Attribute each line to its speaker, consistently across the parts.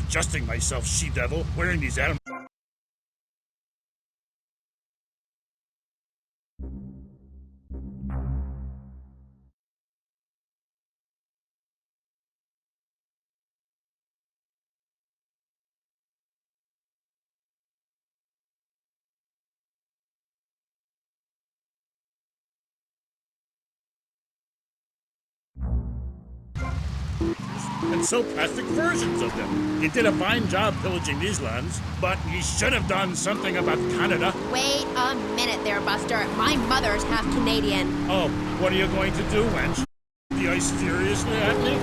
Speaker 1: Adjusting myself, she-devil, wearing these animals. And so plastic versions of them. You did a fine job pillaging these lands, but you should have done something about Canada.
Speaker 2: Wait a minute there, Buster. My mother's half Canadian.
Speaker 1: Oh, what are you going to do, wench? The ice furiously at me?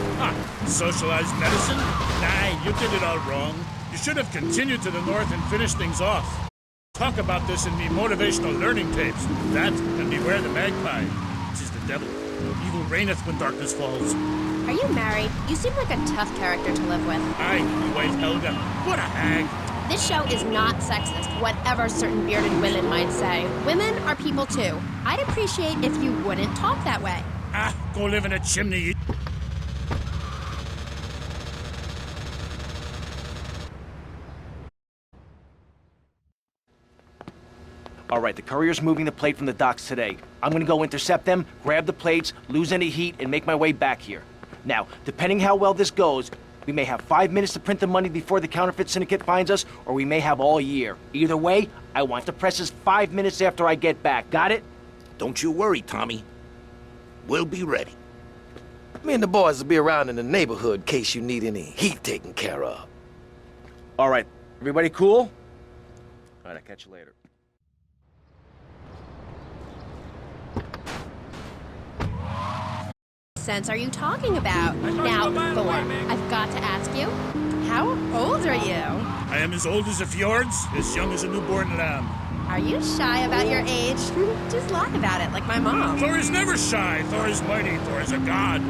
Speaker 1: Socialized medicine? Nah, you did it all wrong. You should have continued to the north and finished things off. Talk about this in the motivational learning tapes. That and beware the magpie. 'Tis the devil. Evil reigneth when darkness falls.
Speaker 2: Are you married? You seem like a tough character to live with.
Speaker 1: Aye, my wife Helga. What a hag.
Speaker 2: This show is not sexist, whatever certain bearded women might say. Women are people too. I'd appreciate if you wouldn't talk that way.
Speaker 1: Go live in a chimney.
Speaker 3: All right, the courier's moving the plate from the docks today. I'm gonna go intercept them, grab the plates, lose any heat, and make my way back here. Now, depending how well this goes, we may have 5 minutes to print the money before the counterfeit syndicate finds us, or we may have all year. Either way, I want the presses 5 minutes after I get back. Got it?
Speaker 4: Don't you worry, Tommy. We'll be ready. Me and the boys will be around in the neighborhood in case you need any heat taken care of.
Speaker 3: All right, everybody cool? All right, I'll catch you later.
Speaker 2: Sense are you talking about? Now, Thor, I've got to ask you, how old are you?
Speaker 1: I am as old as the fjords, as young as a newborn lamb.
Speaker 2: Are you shy about your age? Just lie about it, like my mom.
Speaker 1: Thor is never shy. Thor is mighty. Thor is a god.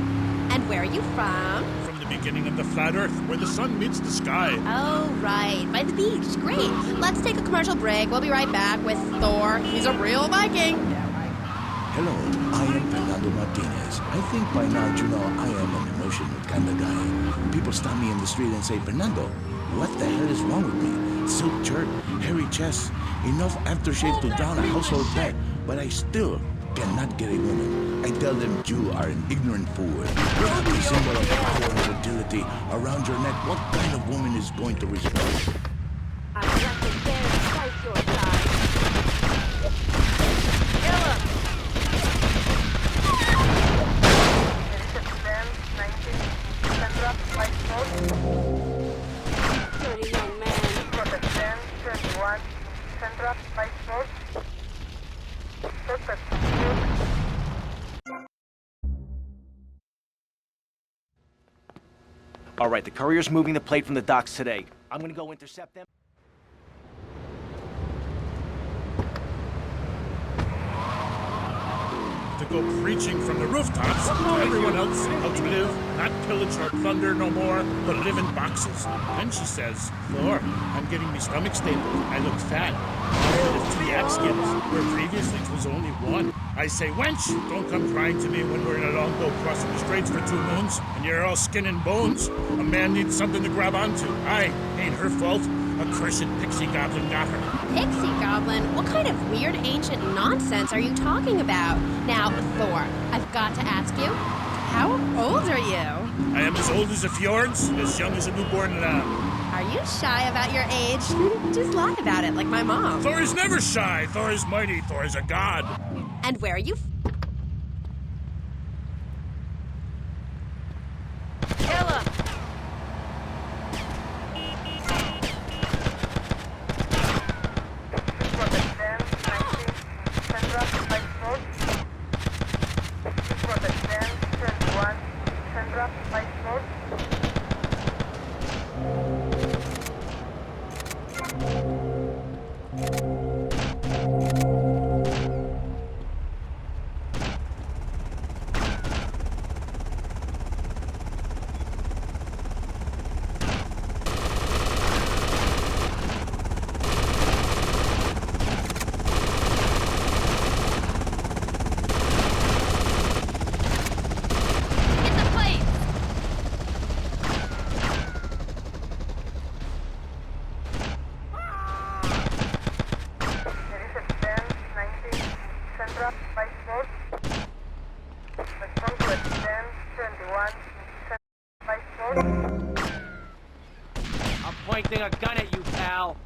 Speaker 2: And where are you from?
Speaker 1: From the beginning of the flat earth, where the sun meets the sky.
Speaker 2: Oh, right. By the beach. Great. Let's take a commercial break. We'll be right back with Thor. He's a real Viking.
Speaker 5: Hello, I am Fernando Martinez. I think by now you know I am an emotional kind of guy. People stop me in the street and say, Fernando, what the hell is wrong with me? Silk shirt, hairy chest, enough aftershave to drown a household pet, but I still cannot get a woman. I tell them you are an ignorant fool. Without the symbol of power and fertility around your neck, what kind of woman is going to respond?
Speaker 6: I reckon there's twice your size. Kill him! Dirty young man.
Speaker 3: All right, the courier's moving the plate from the docks today. I'm gonna go intercept them.
Speaker 1: To go preaching from the rooftops to everyone else how to live, not pillage or plunder no more, but live in boxes. Then she says, Thor, I'm getting me stomach stapled. I look fat. I have 2 yak skins, where previously it was only 1. I say, wench, don't come crying to me when we're in a longboat crossing the straits for 2 moons, and you're all skin and bones. A man needs something to grab onto. Aye, ain't her fault. A cursed pixie goblin got her.
Speaker 2: Pixie goblin? What kind of weird ancient nonsense are you talking about? Now, Thor, I've got to ask you, how old are you?
Speaker 1: I am as old as the fjords, as young as a newborn lamb.
Speaker 2: Are you shy about your age? Just lie about it, like my mom.
Speaker 1: Thor is never shy. Thor is mighty. Thor is a god.
Speaker 2: And where are you?
Speaker 6: Kill him!
Speaker 7: pointing a gun at you, pal.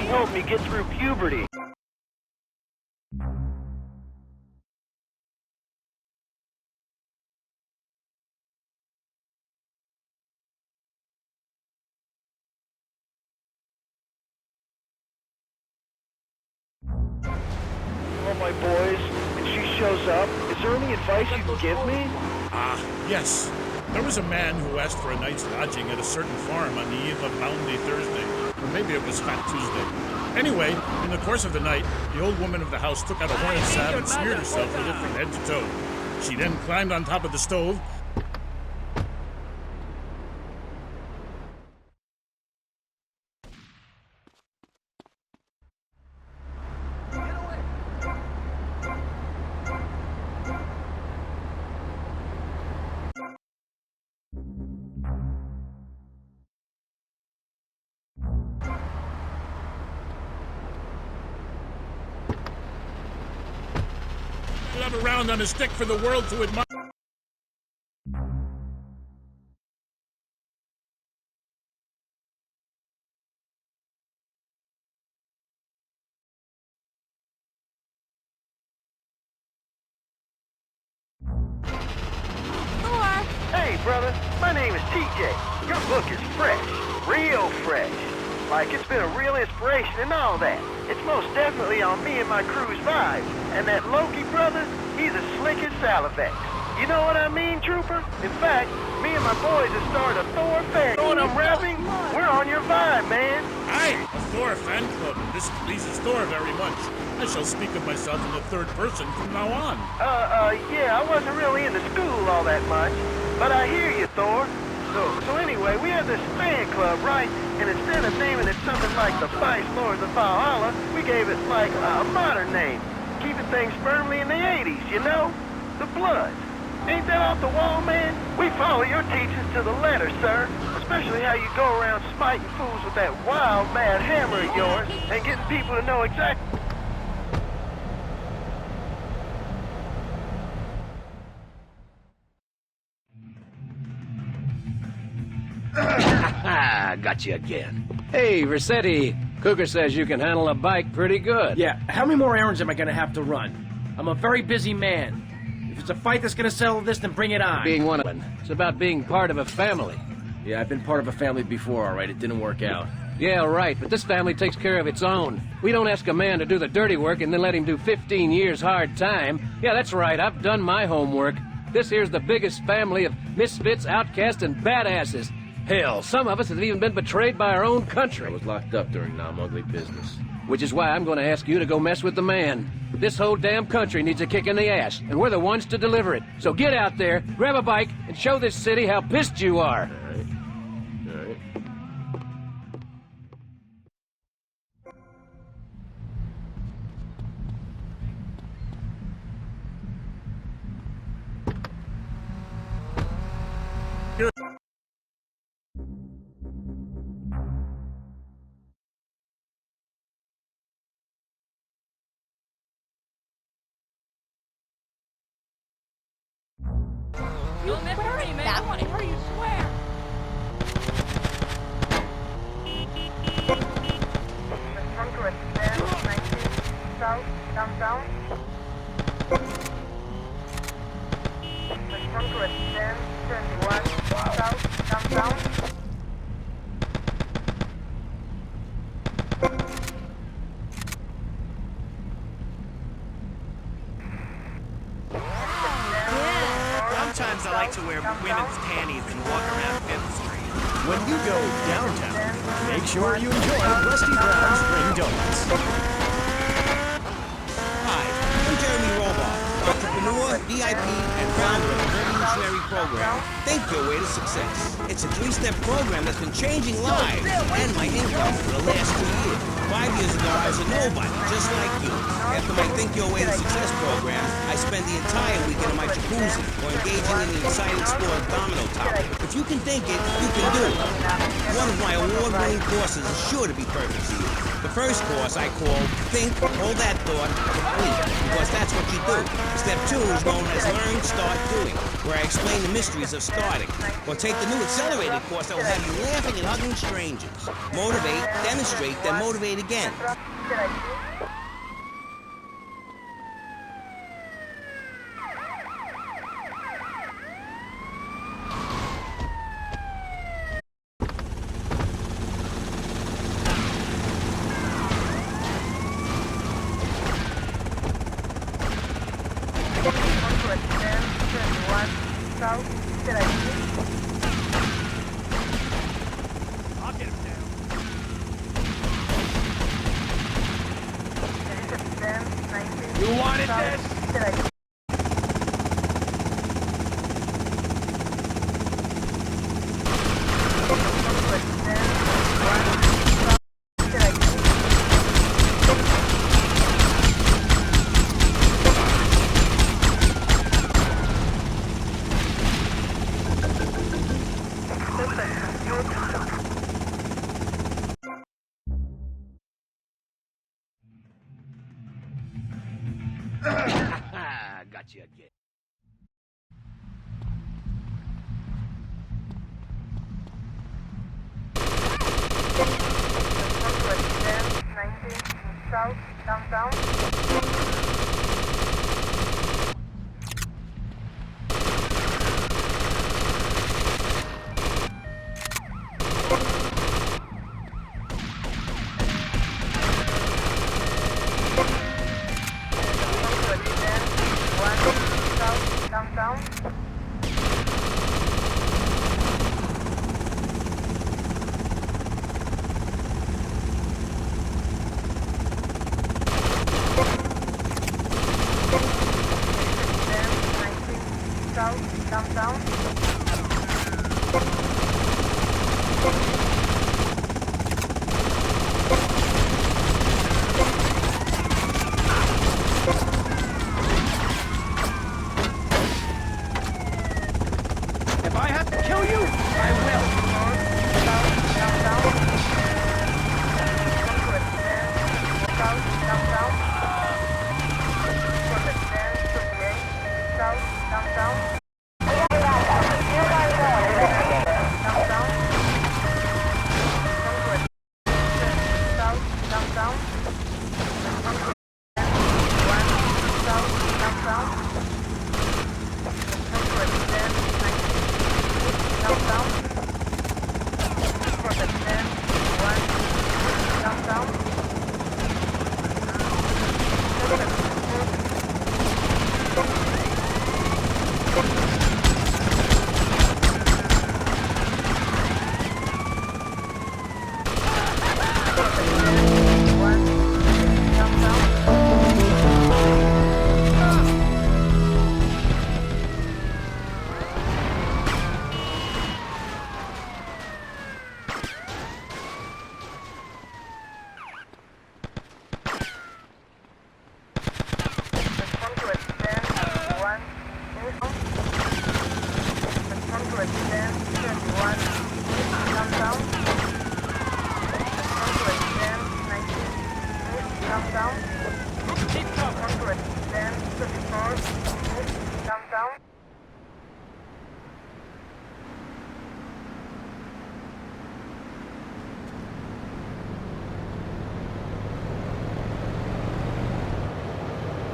Speaker 7: Help me get through puberty. All my boys, and she shows up. Is there any advice you can give me?
Speaker 1: Yes. There was a man who asked for a night's lodging at a certain farm on the eve of Maundy Thursday. Or maybe it was Fat Tuesday. Anyway, in the course of the night, the old woman of the house took out a horn salve and smeared herself with it from head to toe. She then climbed on top of the stove. Club around on a stick for the world to admire.
Speaker 7: Hey, brother, my name is TJ. Your book is fresh, real fresh. Like, it's been a real inspiration and all that. It's most definitely on me and my crew's vibe. And that Loki brother, he's as slick as Salivex. You know what I mean, Trooper? In fact, me and my boys have started a Thor fan. You know what I'm rapping? We're on your vibe, man.
Speaker 1: Aye, a Thor fan club, and this pleases Thor very much. I shall speak of myself in the third person from now on.
Speaker 7: Yeah, I wasn't really into school all that much. But I hear you, Thor. So anyway, we have this fan club, right? And instead of naming it something like the Vice Lords of Valhalla, we gave it like a modern name. Keeping things firmly in the 80s, you know? The Bloods. Ain't that off the wall, man? We follow your teachings to the letter, sir. Especially how you go around smiting fools with that wild, mad hammer of yours and getting people to know exactly...
Speaker 4: Got you again.
Speaker 8: Hey, Rossetti. Cougar says you can handle a bike pretty good.
Speaker 9: Yeah, how many more errands am I gonna have to run? I'm a very busy man. If it's a fight that's gonna settle this, then bring it on.
Speaker 8: Being one of them. It's about being part of a family.
Speaker 9: Yeah, I've been part of a family before, all right? It didn't work out.
Speaker 8: Yeah, right, but this family takes care of its own. We don't ask a man to do the dirty work and then let him do 15 years hard time. Yeah, that's right, I've done my homework. This here's the biggest family of misfits, outcasts, and badasses. Hell, some of us have even been betrayed by our own country.
Speaker 9: I was locked up during non-ugly business.
Speaker 8: Which is why I'm going to ask you to go mess with the man. This whole damn country needs a kick in the ass, and we're the ones to deliver it. So get out there, grab a bike, and show this city how pissed you are.
Speaker 9: All right. All right.
Speaker 6: Don't mess with me, man.
Speaker 2: That
Speaker 6: I want to hear you swear.
Speaker 7: South, downtown. Respond to extend 21 South, downtown.
Speaker 10: Sometimes I like to wear women's panties and walk around Fifth Street.
Speaker 11: When you go downtown, make sure you enjoy Rusty Brown's Ring Donuts.
Speaker 10: Hi, I'm Jeremy Robar, entrepreneur, VIP, and founder of the Revolutionary Program. Think your way to success. It's a 3-step program that's been changing lives and my income for the last 2 years. 5 years ago, I was a nobody, just like you. After my Think Your Way to Success program, I spend the entire weekend in my jacuzzi or engaging in the exciting sport of domino topping. If you can think it, you can do it. One of my award-winning courses is sure to be perfect for you. The first course I call Think, Hold That Thought, Complete, because that's what you do. Step 2 is known as Learn, Start, Doing, where I explain the mysteries of starting. Or take the new accelerated course that will have you laughing and hugging strangers. Motivate, demonstrate, then motivate again. I'll get him down.
Speaker 9: You wanted this?
Speaker 3: Got you again.
Speaker 7: South, downtown. Downtown. South, downtown.
Speaker 9: If I have to kill you, I will.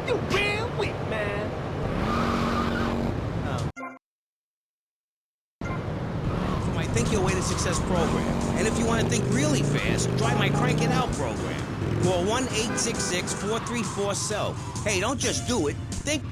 Speaker 9: You real weak, man.
Speaker 10: For my Think Your Way to Success program. And if you want to think really fast, try my Crank It Out program. Call 1-866-434-SELF. Hey, don't just do it. Think.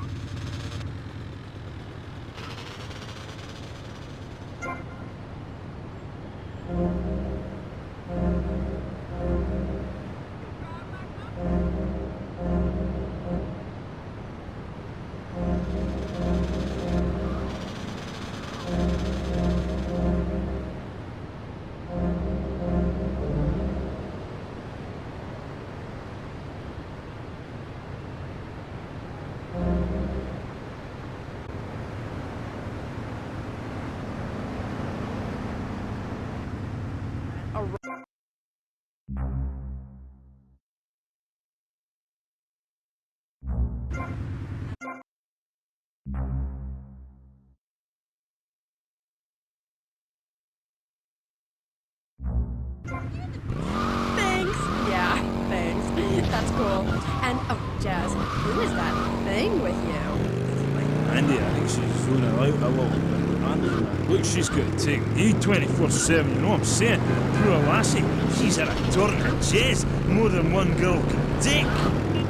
Speaker 2: Thanks. Yeah, thanks. That's cool. And, oh, Jazz, who is that thing with you?
Speaker 1: Andy, I think she's zoning out a little bit. Andy, man. Look, she's got to take me 24/7, you know what I'm saying? Poor lassie, she's had a tournament of chess more than one girl can take.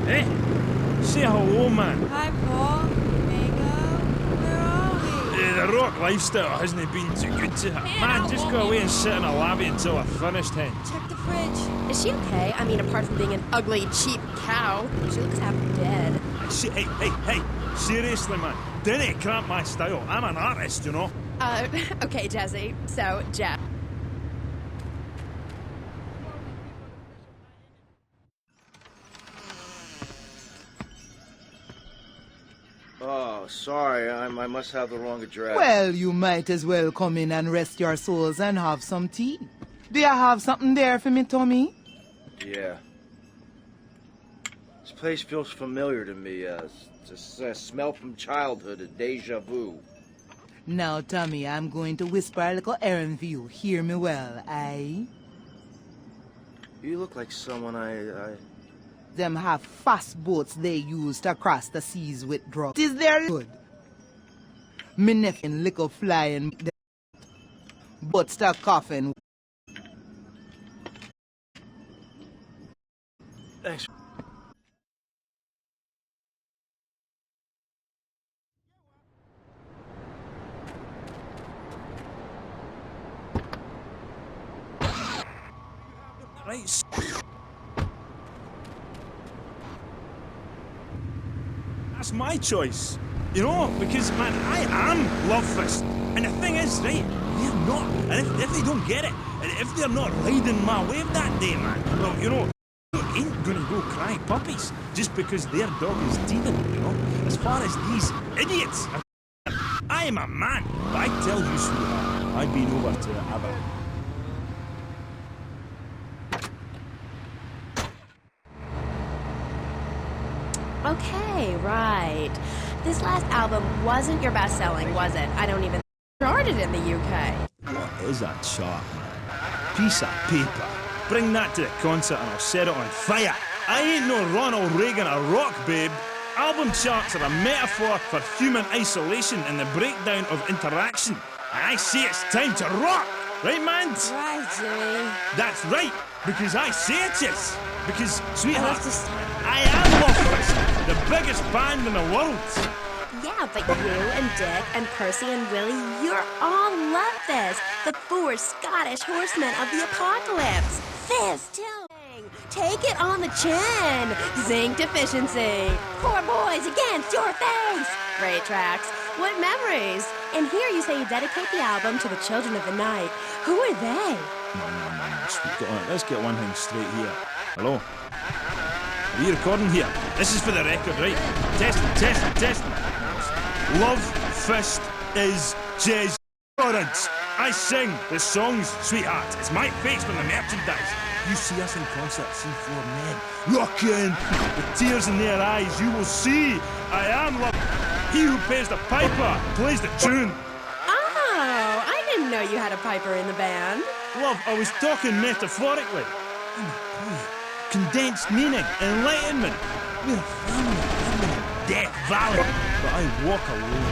Speaker 1: Eh? Say hello, man.
Speaker 6: Hi, Paul. Mango. Where are we?
Speaker 1: The rock lifestyle hasn't been too good to her. Man, just go away and sit in a lobby until I've finished, hen.
Speaker 6: Check the fridge.
Speaker 2: Is she okay? I mean, apart from being an ugly, cheap cow, she looks half dead.
Speaker 1: Hey, seriously, man. Didn't cramp my style. I'm an artist, you know.
Speaker 2: Okay, Jazzy. So, Jeff.
Speaker 3: Oh, sorry, I must have the wrong address.
Speaker 12: Well, you might as well come in and rest your souls and have some tea. Do you have something there for me, Tommy?
Speaker 3: Yeah. This place feels familiar to me. It's a smell from childhood, a deja vu.
Speaker 12: Now, Tommy, I'm going to whisper a little errand for you. Hear me well, aye?
Speaker 3: You look like someone I...
Speaker 12: Them have fast boats they use to cross the seas with drugs. Is there good? Me nephew liquor flying, but start coughing.
Speaker 3: Thanks.
Speaker 1: Right. That's my choice. You know, because, man, I am Love Fist. And the thing is, right, they're not. And if they don't get it, and if they're not riding my wave that day, man, well, you know, they ain't gonna go cry puppies just because their dog is teething, you know? As far as these idiots are, I am a man. But I tell you, sweetheart, I've been over to Avalon.
Speaker 2: Okay, right. This last album wasn't your best-selling, was it? I don't even started in the UK.
Speaker 1: What is that chart, man? Piece of paper. Bring that to the concert and I'll set it on fire. I ain't no Ronald Reagan or rock, babe. Album charts are a metaphor for human isolation and the breakdown of interaction. I say it's time to rock, right, man?
Speaker 6: Right, Jimmy.
Speaker 1: That's right, because I say it is. Because, sweetheart, I am Love Fist, the biggest band in the world.
Speaker 2: Yeah, but you and Dick and Percy and Willie, you're all Love Fist, the four Scottish horsemen of the apocalypse. Fist, tilting, take it on the chin. Zinc deficiency. Poor boys against your face. Great tracks. What memories. And here you say you dedicate the album to the children of the night. Who are they?
Speaker 1: No, sweet. Let's get one thing straight here. Hello? Are you recording here? This is for the record, right? Testing. Love Fist is jazz. Ignorance. I sing the songs, sweetheart. It's my face on the merchandise. You see us in concert, see four men rocking with tears in their eyes. You will see I am love. He who pays the piper plays the tune.
Speaker 2: Oh, I didn't know you had a piper in the band.
Speaker 1: Love, I was talking metaphorically. Condensed meaning, enlightenment. We're a family.
Speaker 11: valid, but I walk alone.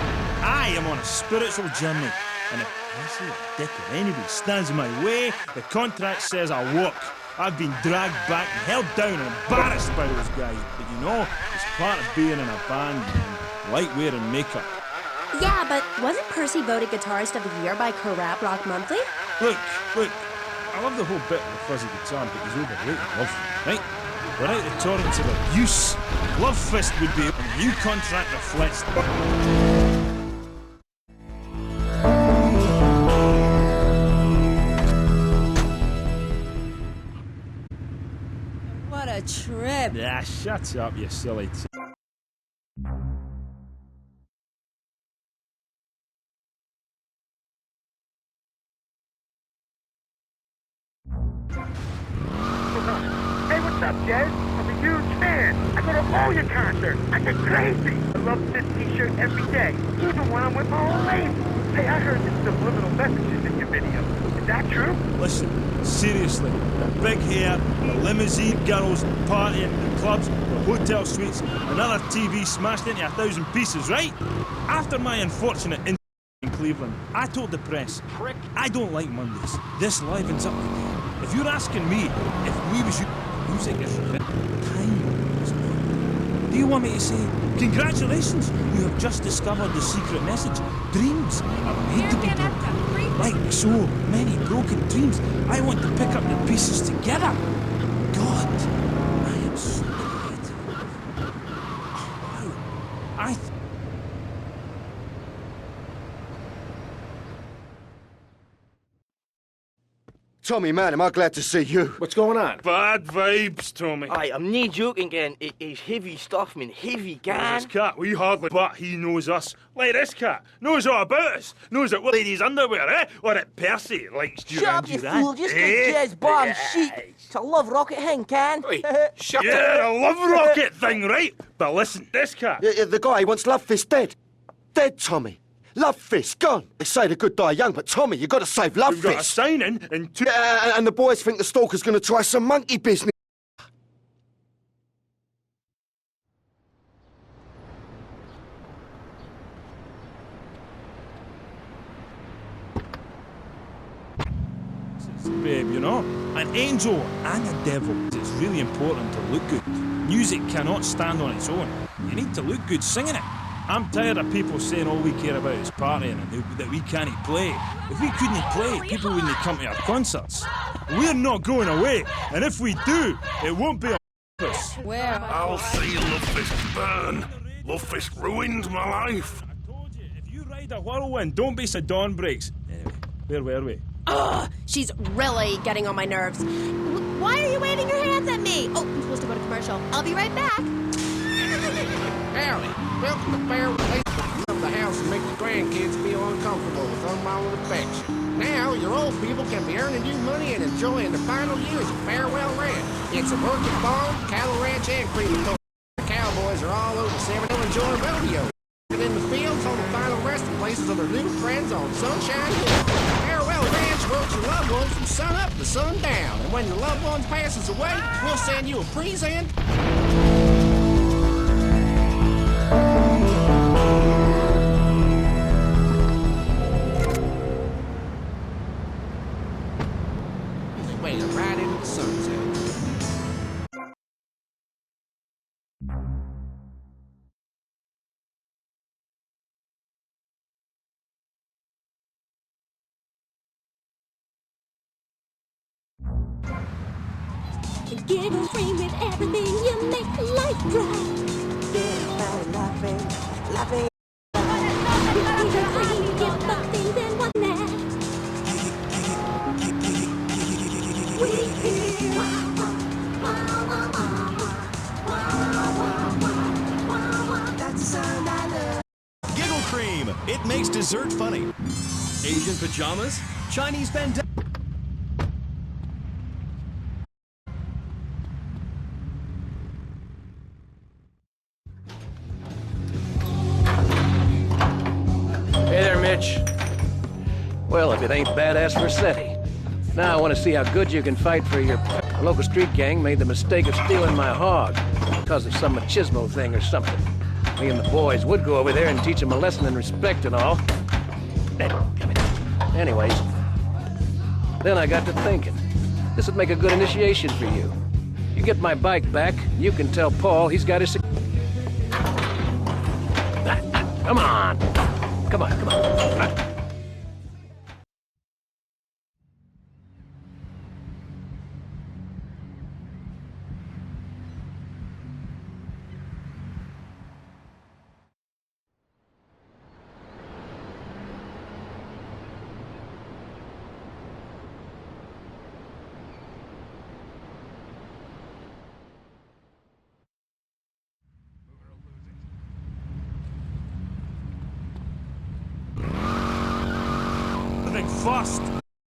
Speaker 11: I am on a spiritual journey, and if Percy or Dick or anybody stands in my way, the contract says I walk. I've been dragged back and held down and embarrassed by those guys, but you know, it's part of being in a band and like wearing makeup.
Speaker 2: Yeah, but wasn't Percy voted Guitarist of the Year by Corrap Rock Monthly?
Speaker 11: Look, I love the whole bit of the fuzzy guitar, but he's overrated, love, right? Without the torrents of abuse, Love Fist would be, and the new contract reflects
Speaker 6: What a trip.
Speaker 11: Yeah, shut up, you silly
Speaker 7: Hey, what's up, Jez? I'm a huge fan. I go to all your concerts. I get crazy. I love this t-shirt every day, even when I'm with my old lady. Hey, I heard there's subliminal messages in your video. Is that true?
Speaker 11: Listen, seriously, the big hair, the limousine girls, partying, the clubs, the hotel suites, another TV smashed into 1,000 pieces, right? After my unfortunate incident in Cleveland, I told the press, prick, I don't like Mondays. This livens up the game. If you're asking me if we was music is a bit time is gone. Do you want me to say, congratulations, you have just discovered the secret message. Dreams are made to be broken. Like so many broken dreams, I want to pick up the pieces together. God, I am so creative. Wow.
Speaker 13: Tommy, man, am I glad to see you.
Speaker 9: What's going on?
Speaker 1: Bad vibes, Tommy.
Speaker 14: I'm not joking, gang. It's heavy stuff, man. Heavy, gang.
Speaker 1: This cat, we hardly, but he knows us. Like this cat, knows all about us. Knows that we're ladies' underwear, eh? Or that Percy likes
Speaker 14: Shut up, you fool. Just get Jez bomb shit. It's a love rocket thing, can?
Speaker 1: Shut yeah, a love rocket thing, right? But listen, this cat.
Speaker 13: The guy wants Love Fist dead. Dead, Tommy. Love Fist, gone. They say the good die young, but Tommy, you got to save Love Fist.
Speaker 1: We've got a signing in 2...
Speaker 13: and the boys think the stalker's going to try some monkey business.
Speaker 11: Babe, you know, an angel and a devil. It's really important to look good. Music cannot stand on its own. You need to look good singing it. I'm tired of people saying all we care about is partying and that we can't play. If we couldn't play, people wouldn't come to our concerts. We're not going away, and if we do, it won't be on purpose.
Speaker 6: Where?
Speaker 1: I'll see Love Fist burn. Love Fist ruined my life.
Speaker 11: I told you, if you ride a whirlwind, don't be so dawn breaks. Anyway, where were we?
Speaker 2: Ugh, she's really getting on my nerves. Why are you waving your hands at me? Oh, I'm supposed to go to commercial. I'll be right back.
Speaker 8: Howdy. Welcome to Fairway of the house and make the grandkids feel uncomfortable with unwanted affection. Now, your old people can be earning you money and enjoying the final years of Farewell Ranch. It's a working farm, cattle ranch, and crematory. The cowboys are all over Seven Hill enjoying rodeo. And in the fields on the final resting places of their new friends on Sunshine Hill. Farewell Ranch works your loved ones from sun up to sun down. And when your loved one passes away, we'll send you a present. Right into the sunset.
Speaker 2: Giggle, free with everything you make life bright. Yeah, laughing. Giggle, free, give the things in one night.
Speaker 11: Giggle cream. It makes dessert funny. Asian pajamas. Chinese bandana.
Speaker 8: Hey there, Mitch. Well, if it ain't badass Versetti. Now I want to see how good you can fight for your... A local street gang made the mistake of stealing my hog because of some machismo thing or something. Me and the boys would go over there and teach him a lesson in respect and all. Anyways, then I got to thinking. This would make a good initiation for you. You get my bike back, you can tell Paul he's got his... Come on! Come on, come on.
Speaker 11: First,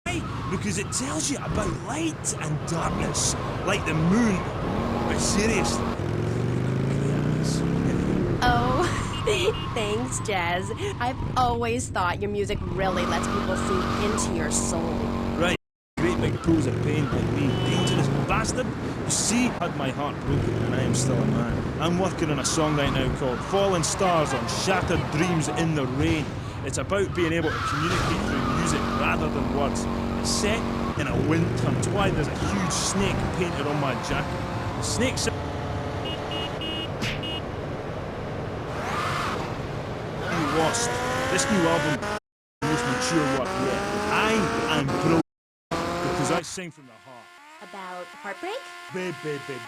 Speaker 11: right? Because it tells you about light and darkness, like the moon. But seriously,
Speaker 2: Oh, thanks, Jez. I've always thought your music really lets people see into your soul.
Speaker 11: Right, great big pools of pain like me, dangerous bastard. You see, I had my heart broken and I am still a man. I'm working on a song right now called Falling Stars on Shattered Dreams in the Rain. It's about being able to communicate through music rather than words. It's set in a wind tunnel. That's why there's a huge snake painted on my jacket. The snake's lost. This new album is the most mature work yet. I am brilliant because I sing from the heart.
Speaker 2: About heartbreak?
Speaker 11: Babe,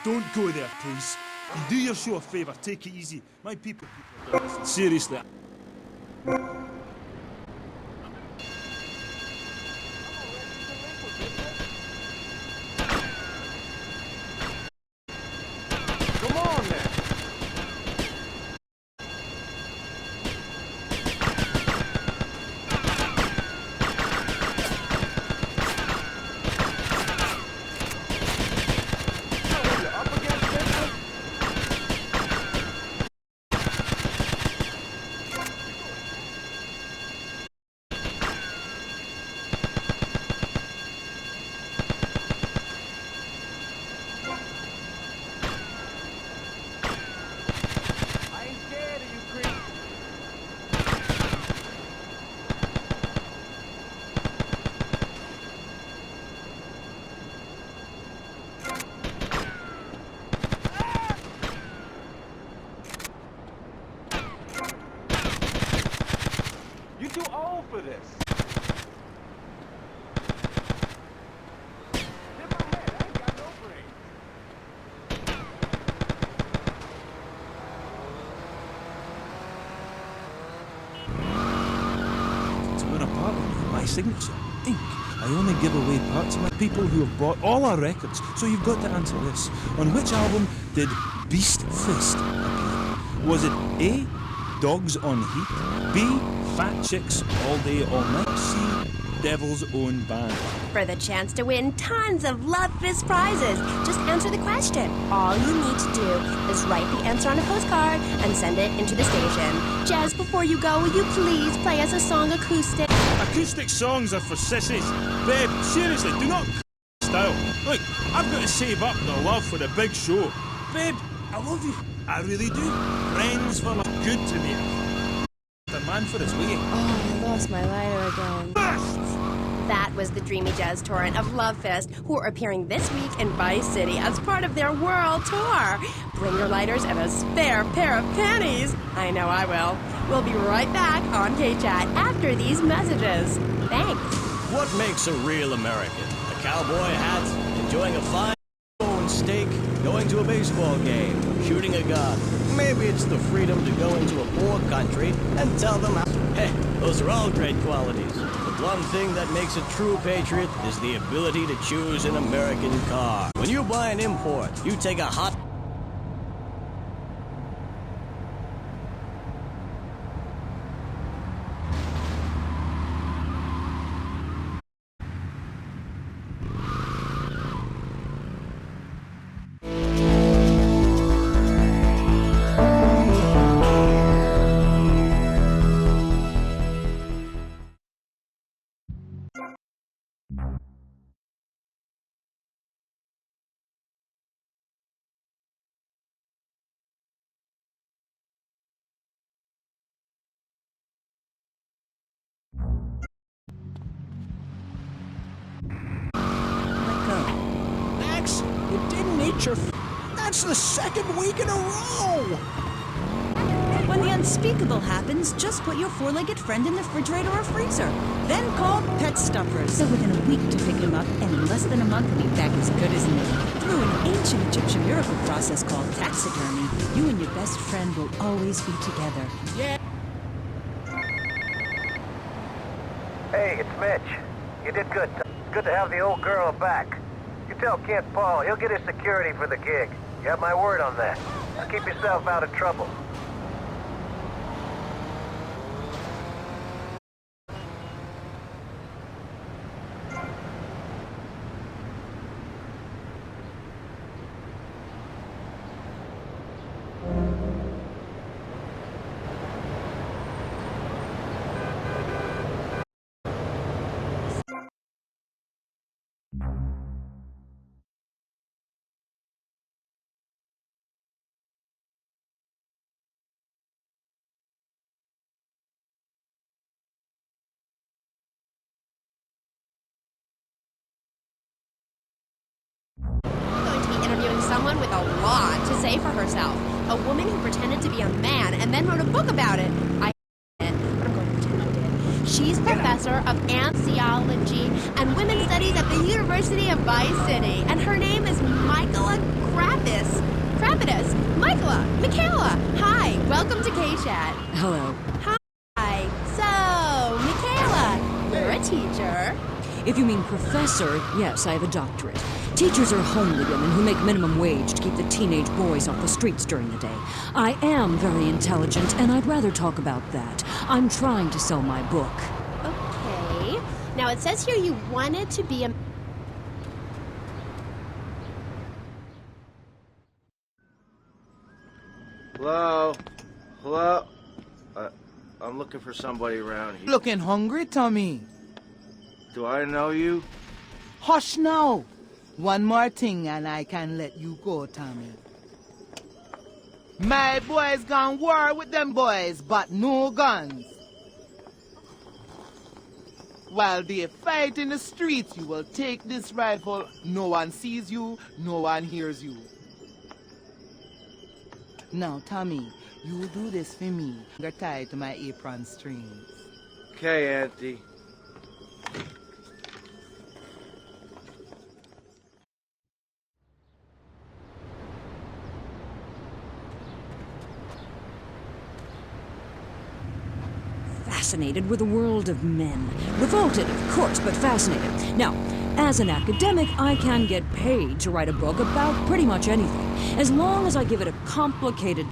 Speaker 11: don't go there, please. You do your show a favour, take it easy. My people seriously.
Speaker 15: for this.
Speaker 11: To win a part of my signature, ink. I only give away parts of my people who have bought all our records, so you've got to answer this. On which album did Beast Fist appear? Was it A, Dogs on Heat, B, Fat Chicks All Day All Night, C, Devil's Own Band?
Speaker 2: For the chance to win tons of Love Fist prizes, just answer the question. All you need to do is write the answer on a postcard and send it into the station. Jazz, before you go, will you please play us a song acoustic?
Speaker 11: Acoustic songs are for sissies. Babe, seriously, do not style. Look, I've got to save up the love for the big show. Babe, I love you. I really do. Friends for life. Good to me. The man for his way.
Speaker 2: Oh, I lost my lighter again. That was the Dreamy Jazz Torrent of Love Fist, who are appearing this week in Vice City as part of their world tour. Bring your lighters and a spare pair of panties. I know I will. We'll be right back on K-Chat after these messages. Thanks.
Speaker 16: What makes a real American? A cowboy hat, enjoying a fine bone steak, going to a baseball game, shooting a gun. Maybe it's the freedom to go into a poor country and tell them how... Hey, those are all great qualities. But one thing that makes a true patriot is the ability to choose an American car. When you buy an import, you take a hot... picture. That's the second week in a row!
Speaker 6: When the unspeakable happens, just put your four-legged friend in the refrigerator or freezer. Then call Pet Stuffers. So within a week to pick him up, and in less than a month he'll be back as good as new. Through an ancient Egyptian miracle process called taxidermy, you and your best friend will always be together. Yeah.
Speaker 7: Hey, it's Mitch. You did good. Good to have the old girl back. You tell Kid Paul, he'll get his security for the gig. You have my word on that. Now keep yourself out of trouble.
Speaker 2: Interviewing someone with a lot to say for herself. A woman who pretended to be a man and then wrote a book about it. I did, but I'm going to pretend I did. She's professor of anthropology and women's studies at the University of Vice City, and her name is Michaela Krapidas. Michaela. Hi, welcome to K-Chat.
Speaker 6: Hello.
Speaker 2: Hi. So, Michaela, you're a teacher.
Speaker 6: If you mean professor, yes, I have a doctorate. Teachers are homely women who make minimum wage to keep the teenage boys off the streets during the day. I am very intelligent, and I'd rather talk about that. I'm trying to sell my book.
Speaker 2: Okay. Now, it says here you wanted to be a...
Speaker 3: Hello? Hello? I'm looking for somebody around here.
Speaker 12: Looking hungry, Tommy?
Speaker 3: Do I know you?
Speaker 12: Hush now! One more thing and I can let you go, Tommy. My boys gone war with them boys, but no guns. While they fight in the streets, you will take this rifle. No one sees you, no one hears you. Now, Tommy, you do this for me. Get tied to my apron strings.
Speaker 3: Okay, Auntie.
Speaker 6: Fascinated with the world of men. Revolted, of course, but fascinated. Now, as an academic, I can get paid to write a book about pretty much anything, as long as I give it a complicated...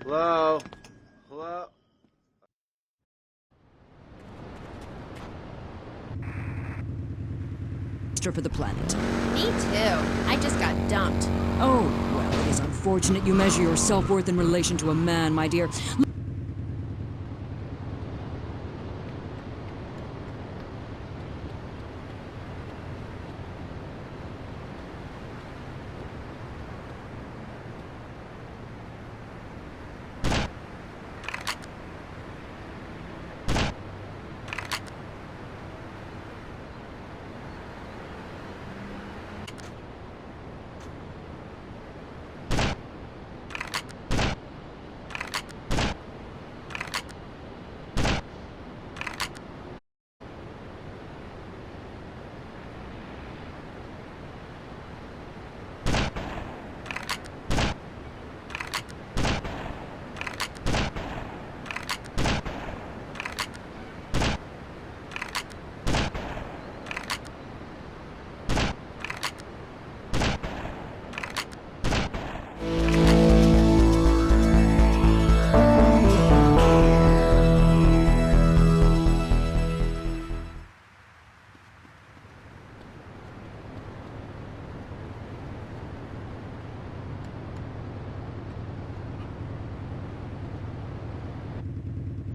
Speaker 3: Hello? Hello?
Speaker 6: for the planet.
Speaker 2: Me too. I just got dumped.
Speaker 6: Oh, well,
Speaker 15: is unfortunate you measure your self-worth in relation to a man, my dear.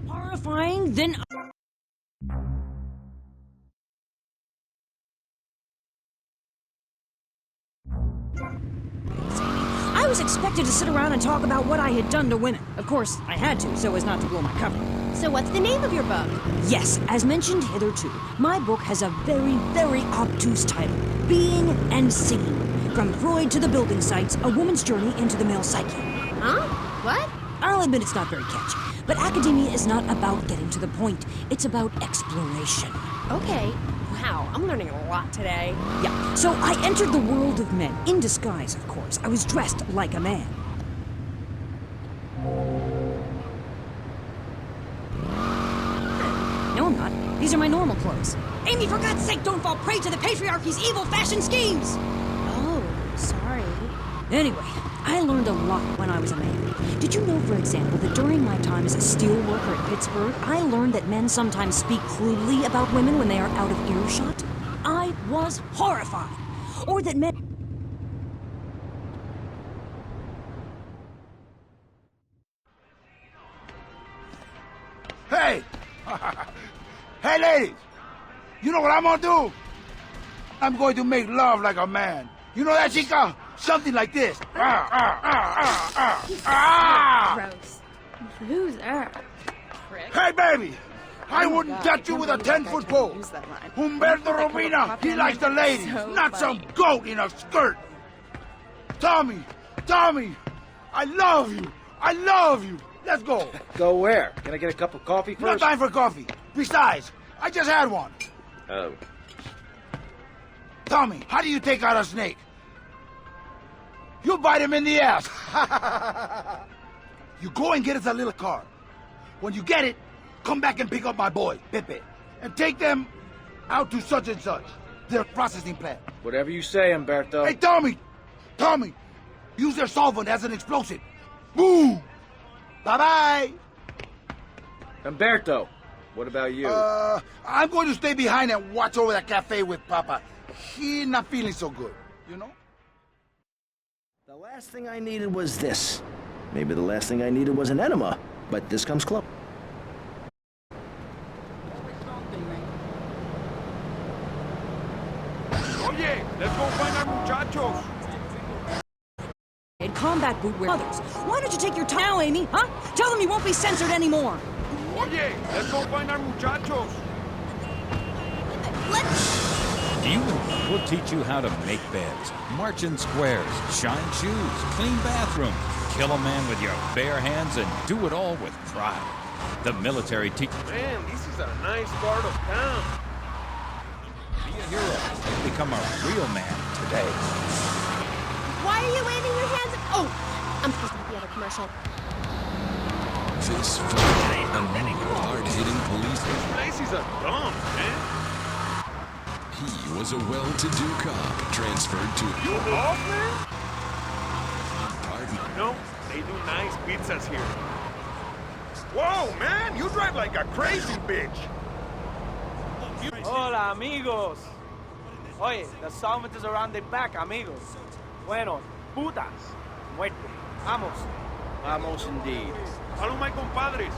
Speaker 15: Horrifying, then... I was expected to sit around and talk about what I had done to women. Of course, I had to, so as not to blow my cover.
Speaker 2: So what's the name of your book?
Speaker 15: Yes, as mentioned hitherto, my book has a very, very obtuse title. Being and Seeing. From Freud to the building sites, a woman's journey into the male psyche.
Speaker 2: Huh? What?
Speaker 15: I'll admit it's not very catchy, but academia is not about getting to the point. It's about exploration.
Speaker 2: Okay. Wow, I'm learning a lot today.
Speaker 15: Yeah, so I entered the world of men, in disguise, of course. I was dressed like a man. No, I'm not. These are my normal clothes. Amy, for God's sake, don't fall prey to the patriarchy's evil fashion schemes!
Speaker 2: Oh, sorry.
Speaker 15: Anyway, I learned a lot when I was a man. Did you know, for example, that during my time as a steel worker at Pittsburgh, I learned that men sometimes speak crudely about women when they are out of earshot? I was horrified. Or that men...
Speaker 17: Hey! Hey, ladies! You know what I'm gonna do? I'm going to make love like a man. You know that, chica? Something like this.
Speaker 2: Gross. Who's that? Prick.
Speaker 17: Hey, baby! I wouldn't touch you with a 10-foot pole. Humberto Romina, he likes the ladies, not some goat in a skirt. Tommy, I love you. I love you. Let's go.
Speaker 3: Go where? Can I get a cup of coffee first?
Speaker 17: No time for coffee. Besides, I just had one.
Speaker 3: Oh.
Speaker 17: Tommy, how do you take out a snake? You bite him in the ass. You go and get us a little car. When you get it, come back and pick up my boy, Pepe, and take them out to such and such, their processing plant.
Speaker 3: Whatever you say, Humberto.
Speaker 17: Hey, Tommy, use their solvent as an explosive. Boom! Bye-bye.
Speaker 3: Humberto, what about you?
Speaker 17: I'm going to stay behind and watch over that cafe with Papa. He's not feeling so good, you know?
Speaker 3: The last thing I needed was this. Maybe the last thing I needed was an enema, but this comes close.
Speaker 17: Oye, let's go find our muchachos.
Speaker 15: In combat boot wear others. Why don't you take your time now, Amy, huh? Tell them you won't be censored anymore.
Speaker 17: Oye, let's go find our muchachos.
Speaker 18: You will teach you how to make beds, march in squares, shine shoes, clean bathrooms, kill a man with your bare hands, and do it all with pride. The military teach...
Speaker 17: Man, this is a nice part of town.
Speaker 18: Be a hero and become a real man today.
Speaker 2: Why are you waving your hands? Oh, I'm supposed to be at a commercial.
Speaker 5: This Friday, a hard-hitting police...
Speaker 17: This place is a dump, man.
Speaker 5: He was a well-to-do cop, transferred to...
Speaker 17: You off, man?
Speaker 5: Pardon?
Speaker 17: No, they do nice pizzas here. Whoa, man, you drive like a crazy bitch.
Speaker 14: Hola, amigos. Oye, the solvent is around the back, amigos. Bueno, putas.
Speaker 9: Muerte. Vamos. Vamos indeed.
Speaker 7: Salud, my compadres.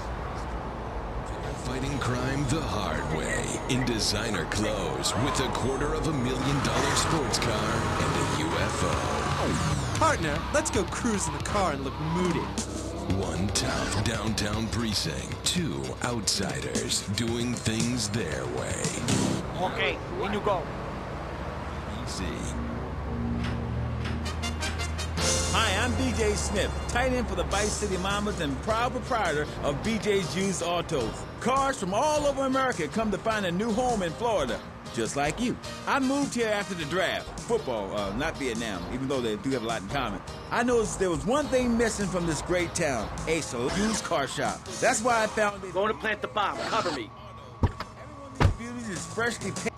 Speaker 19: Fighting crime the hard way in designer clothes with $250,000 sports car and a UFO.
Speaker 20: Partner, let's go cruise in the car and look moody.
Speaker 19: One tough downtown precinct, two outsiders doing things their way.
Speaker 9: Okay, in you go.
Speaker 19: Easy.
Speaker 21: Hi, I'm BJ Smith, tight end for the Vice City Mamas and proud proprietor of BJ's Used Autos. Cars from all over America come to find a new home in Florida, just like you. I moved here after the draft. Football, not Vietnam, even though they do have a lot in common. I noticed there was one thing missing from this great town, a used car shop. That's why I found it.
Speaker 9: Going to plant the bomb. Cover me.
Speaker 21: These beauties is freshly painted.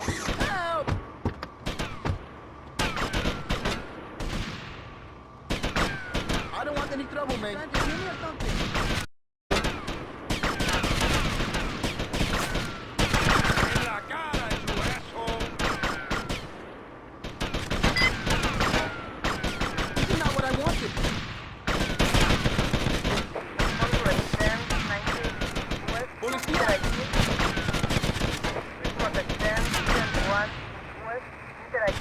Speaker 17: I don't want any trouble, man. Give me something.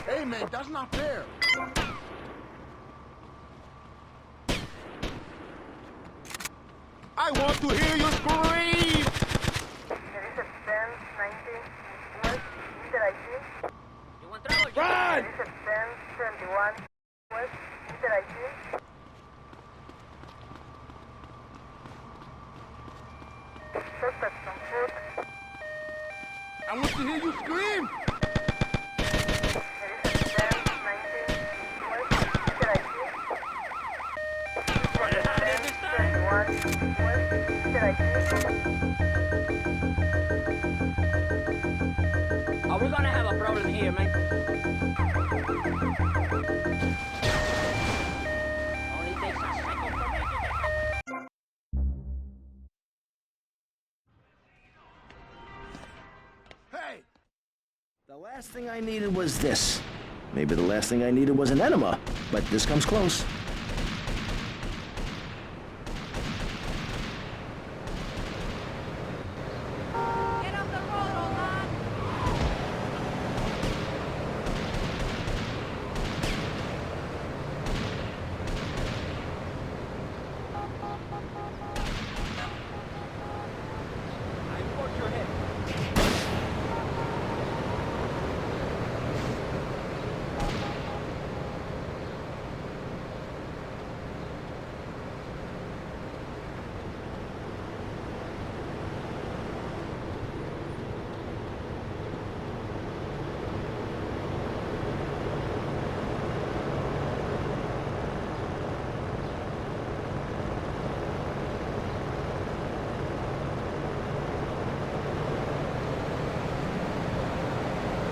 Speaker 17: Hey man, that's not fair. I want to hear you scream! Run! I want to hear you scream!
Speaker 14: Are we gonna have a problem here, man? Only takes a second for me to get...
Speaker 17: Hey!
Speaker 3: The last thing I needed was this. Maybe the last thing I needed was an enema, but this comes close.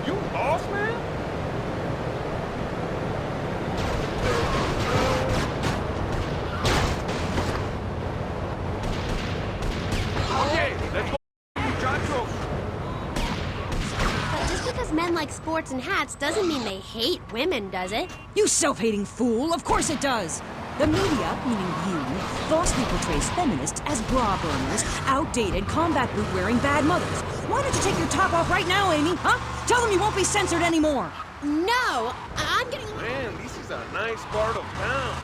Speaker 7: You lost, man? Okay, let's go, muchachos.
Speaker 2: But just because men like sports and hats doesn't mean they hate women, does it?
Speaker 15: You self-hating fool! Of course it does! The media, meaning you, falsely portrays feminists as bra burners, outdated, combat boot-wearing bad mothers. Why don't you take your top off right now, Amy, huh? Tell them you won't be censored anymore!
Speaker 2: No, I'm getting...
Speaker 7: Man, this is a nice part of town.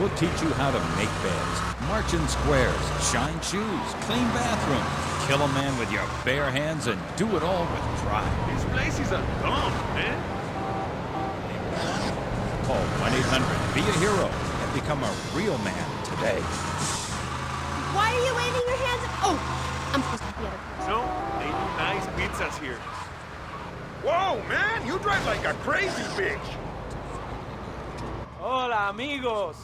Speaker 18: We'll teach you how to make beds, march in squares, shine shoes, clean bathrooms, kill a man with your bare hands, and do it all with pride.
Speaker 7: This place is a dump, man.
Speaker 18: Call 1-800-BE-A-HERO and become a real man today.
Speaker 2: Why are you waving your hands? Oh, I'm supposed to be the other person.
Speaker 7: No, they do nice pizzas here. Whoa, man, you drive like a crazy bitch.
Speaker 9: Hola, amigos.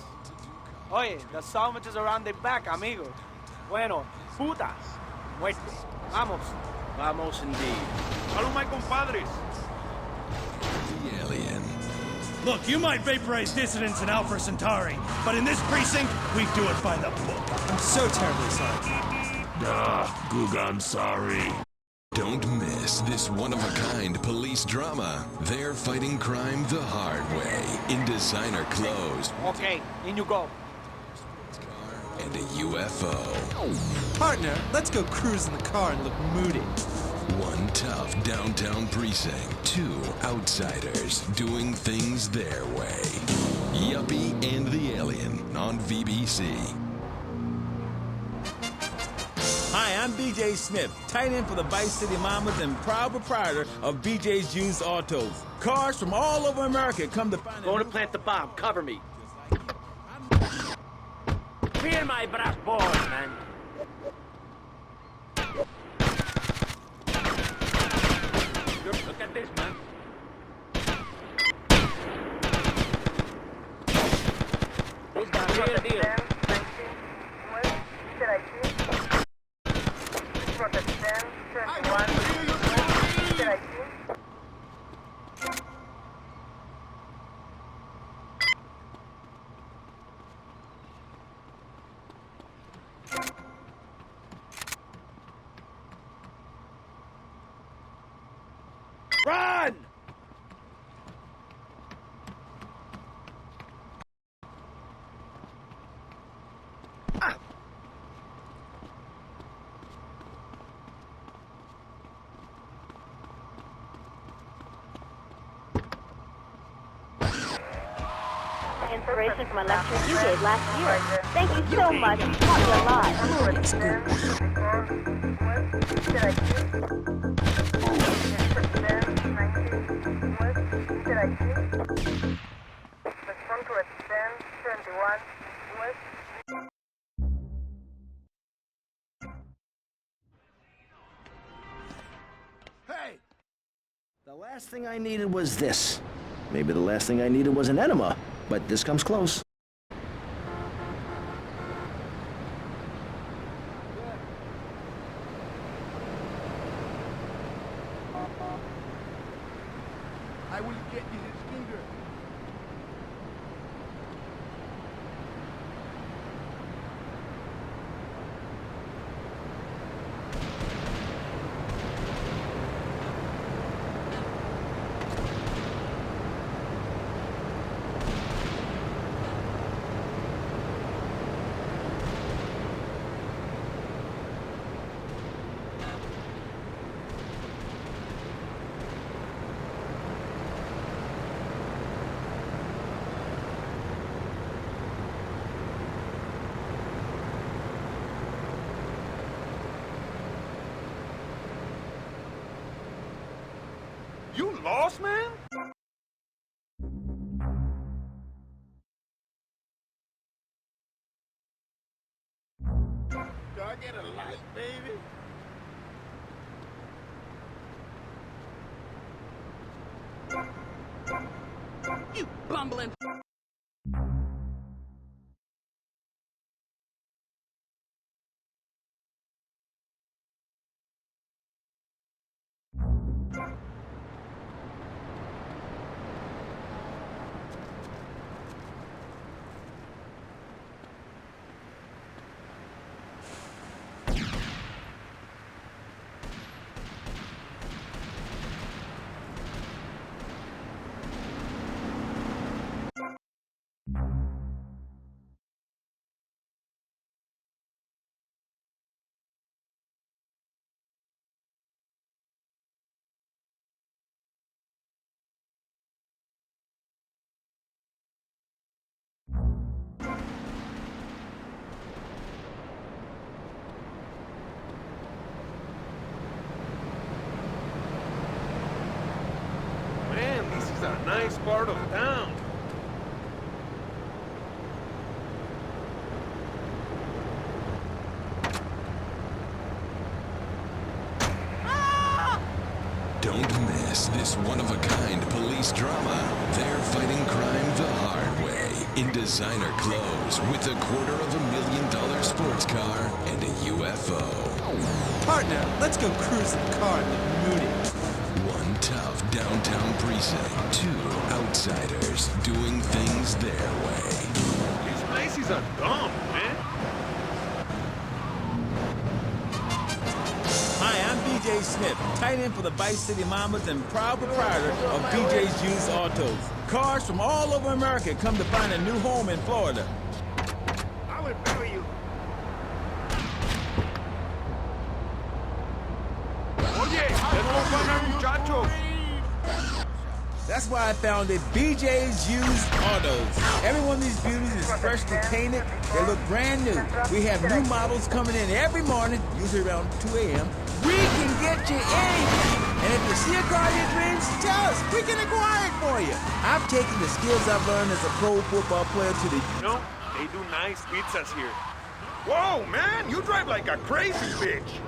Speaker 9: Oye, the sandwiches are on the back, amigos. Bueno, putas. Muerte. Vamos. Vamos indeed.
Speaker 7: Salud, my compadres.
Speaker 19: The alien.
Speaker 11: Look, you might vaporize dissidents in Alpha Centauri, but in this precinct, we do it by the book. I'm so terribly sorry.
Speaker 5: Goog, I'm sorry.
Speaker 19: Don't miss this one-of-a-kind police drama. They're fighting crime the hard way in designer clothes
Speaker 9: Okay, in you go.
Speaker 19: and a UFO.
Speaker 20: Partner, let's go cruise in the car and look moody.
Speaker 19: One tough downtown precinct, two outsiders doing things their way. Yuppie and the Alien on VBC.
Speaker 21: Hi, I'm BJ Smith, tight end for the Vice City Mamas and proud proprietor of BJ's Used Autos. Cars from all over America come to find
Speaker 8: Going to plant the bomb. Cover me. Feel my brass balls, man. Look at this, man. Who's got a deal?
Speaker 9: Run!
Speaker 2: Inspiration from a lecture you gave last year. Thank you so much. Taught me a lot.
Speaker 15: That's good.
Speaker 17: Hey!
Speaker 3: The last thing I needed was this. Maybe the last thing I needed was an enema, but this comes close.
Speaker 17: I will get you his finger.
Speaker 9: You lost, man?
Speaker 17: Do I get a light, baby?
Speaker 15: You bumbling.
Speaker 9: Man, this is a nice part of town.
Speaker 19: Don't miss this one-of-a-kind police drama. They're fighting crime the hard way in designer clothes with $250,000 sports car and a UFO.
Speaker 20: Partner, let's go cruise in the car and look moody.
Speaker 19: One tough downtown precinct, two outsiders doing things their way.
Speaker 9: These places are dumb, man.
Speaker 21: Hi, I'm BJ Smith, tight end for the Vice City Mamas and proud proprietor of BJ's Used Autos. Cars from all over America come to find a new home in Florida.
Speaker 17: I will bury you. Oye, let's go find our muchachos.
Speaker 21: That's why I founded BJ's Used Autos. Every one of these beauties is freshly painted. They look brand new. We have new models coming in every morning, usually around 2 a.m. We can get you anything. And if you see a car in your dreams, tell us. We can acquire it for you. I've taken the skills I've learned as a pro football player to the...
Speaker 17: No, they do nice pizzas here. Whoa, man, you drive like a crazy bitch.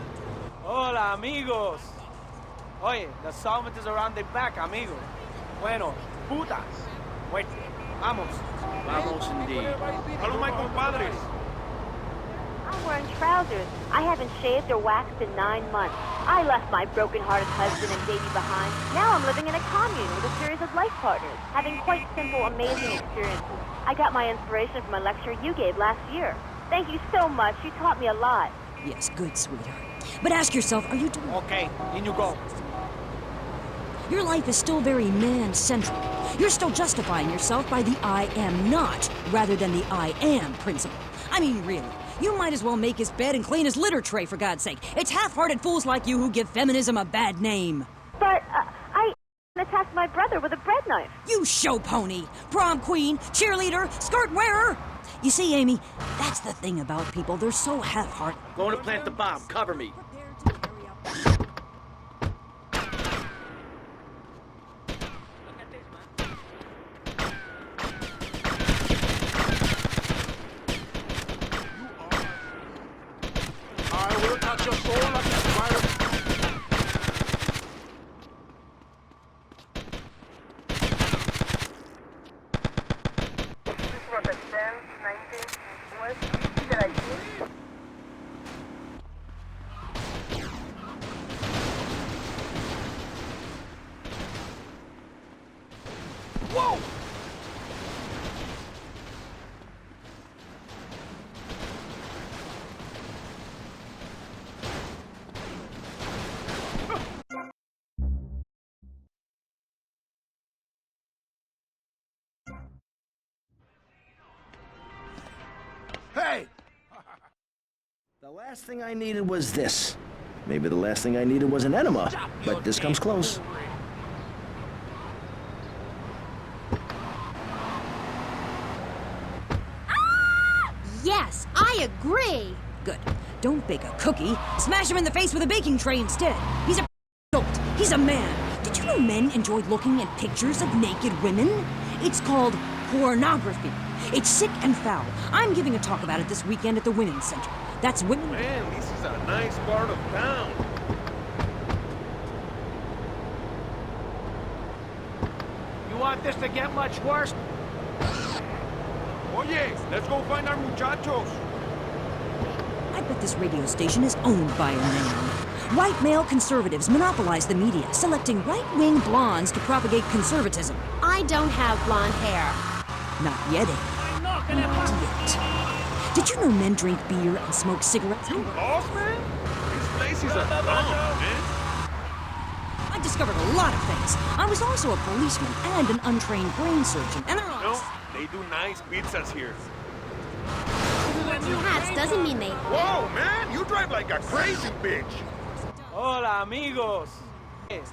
Speaker 9: Hola, amigos. Oye, the solvent is around the back, amigo. Bueno, putas. Muerte. Vamos.
Speaker 8: Vamos indeed.
Speaker 17: Hello, my compadres.
Speaker 2: I'm wearing trousers. I haven't shaved or waxed in 9 months. I left my broken-hearted husband and baby behind. Now I'm living in a commune with a series of life partners, having quite simple, amazing experiences. I got my inspiration from a lecture you gave last year. Thank you so much. You taught me a lot.
Speaker 15: Yes, good, sweetheart. But ask yourself, are you doing...
Speaker 9: Okay, in you go.
Speaker 15: Your life is still very man-centric. You're still justifying yourself by the I am not, rather than the I am principle. I mean, really. You might as well make his bed and clean his litter tray, for God's sake. It's half-hearted fools like you who give feminism a bad name.
Speaker 2: But, I attacked my brother with a bread knife.
Speaker 15: You show pony, prom queen, cheerleader, skirt wearer. You see, Amy, that's the thing about people. They're so half-hearted.
Speaker 3: Going to plant the bomb. Cover me.
Speaker 17: I will touch your soul like a spider.
Speaker 9: Whoa!
Speaker 17: Hey!
Speaker 3: The last thing I needed was this. Maybe the last thing I needed was an enema, but this comes close.
Speaker 2: Yes, I agree.
Speaker 15: Good. Don't bake a cookie. Smash him in the face with a baking tray instead. He's a goat. He's a man. Did you know men enjoyed looking at pictures of naked women? It's called pornography. It's sick and foul. I'm giving a talk about it this weekend at the Women's Center. That's women...
Speaker 17: Man, this is a nice part of town.
Speaker 9: You want this to get much worse?
Speaker 17: Oye, let's go find our muchachos.
Speaker 15: I bet this radio station is owned by a man. White male conservatives monopolize the media, selecting right-wing blondes to propagate conservatism.
Speaker 2: I don't have blonde hair.
Speaker 15: Not yet, Amy. Not yet. Did you know men drink beer and smoke cigarettes?
Speaker 17: You lost, man? This place is a dump, man.
Speaker 15: I discovered a lot of things. I was also a policeman and an untrained brain surgeon, and they're
Speaker 17: No, they do nice pizzas here.
Speaker 2: Two hats doesn't mean they...
Speaker 17: Whoa, man, you drive like a crazy bitch.
Speaker 9: Hola, amigos.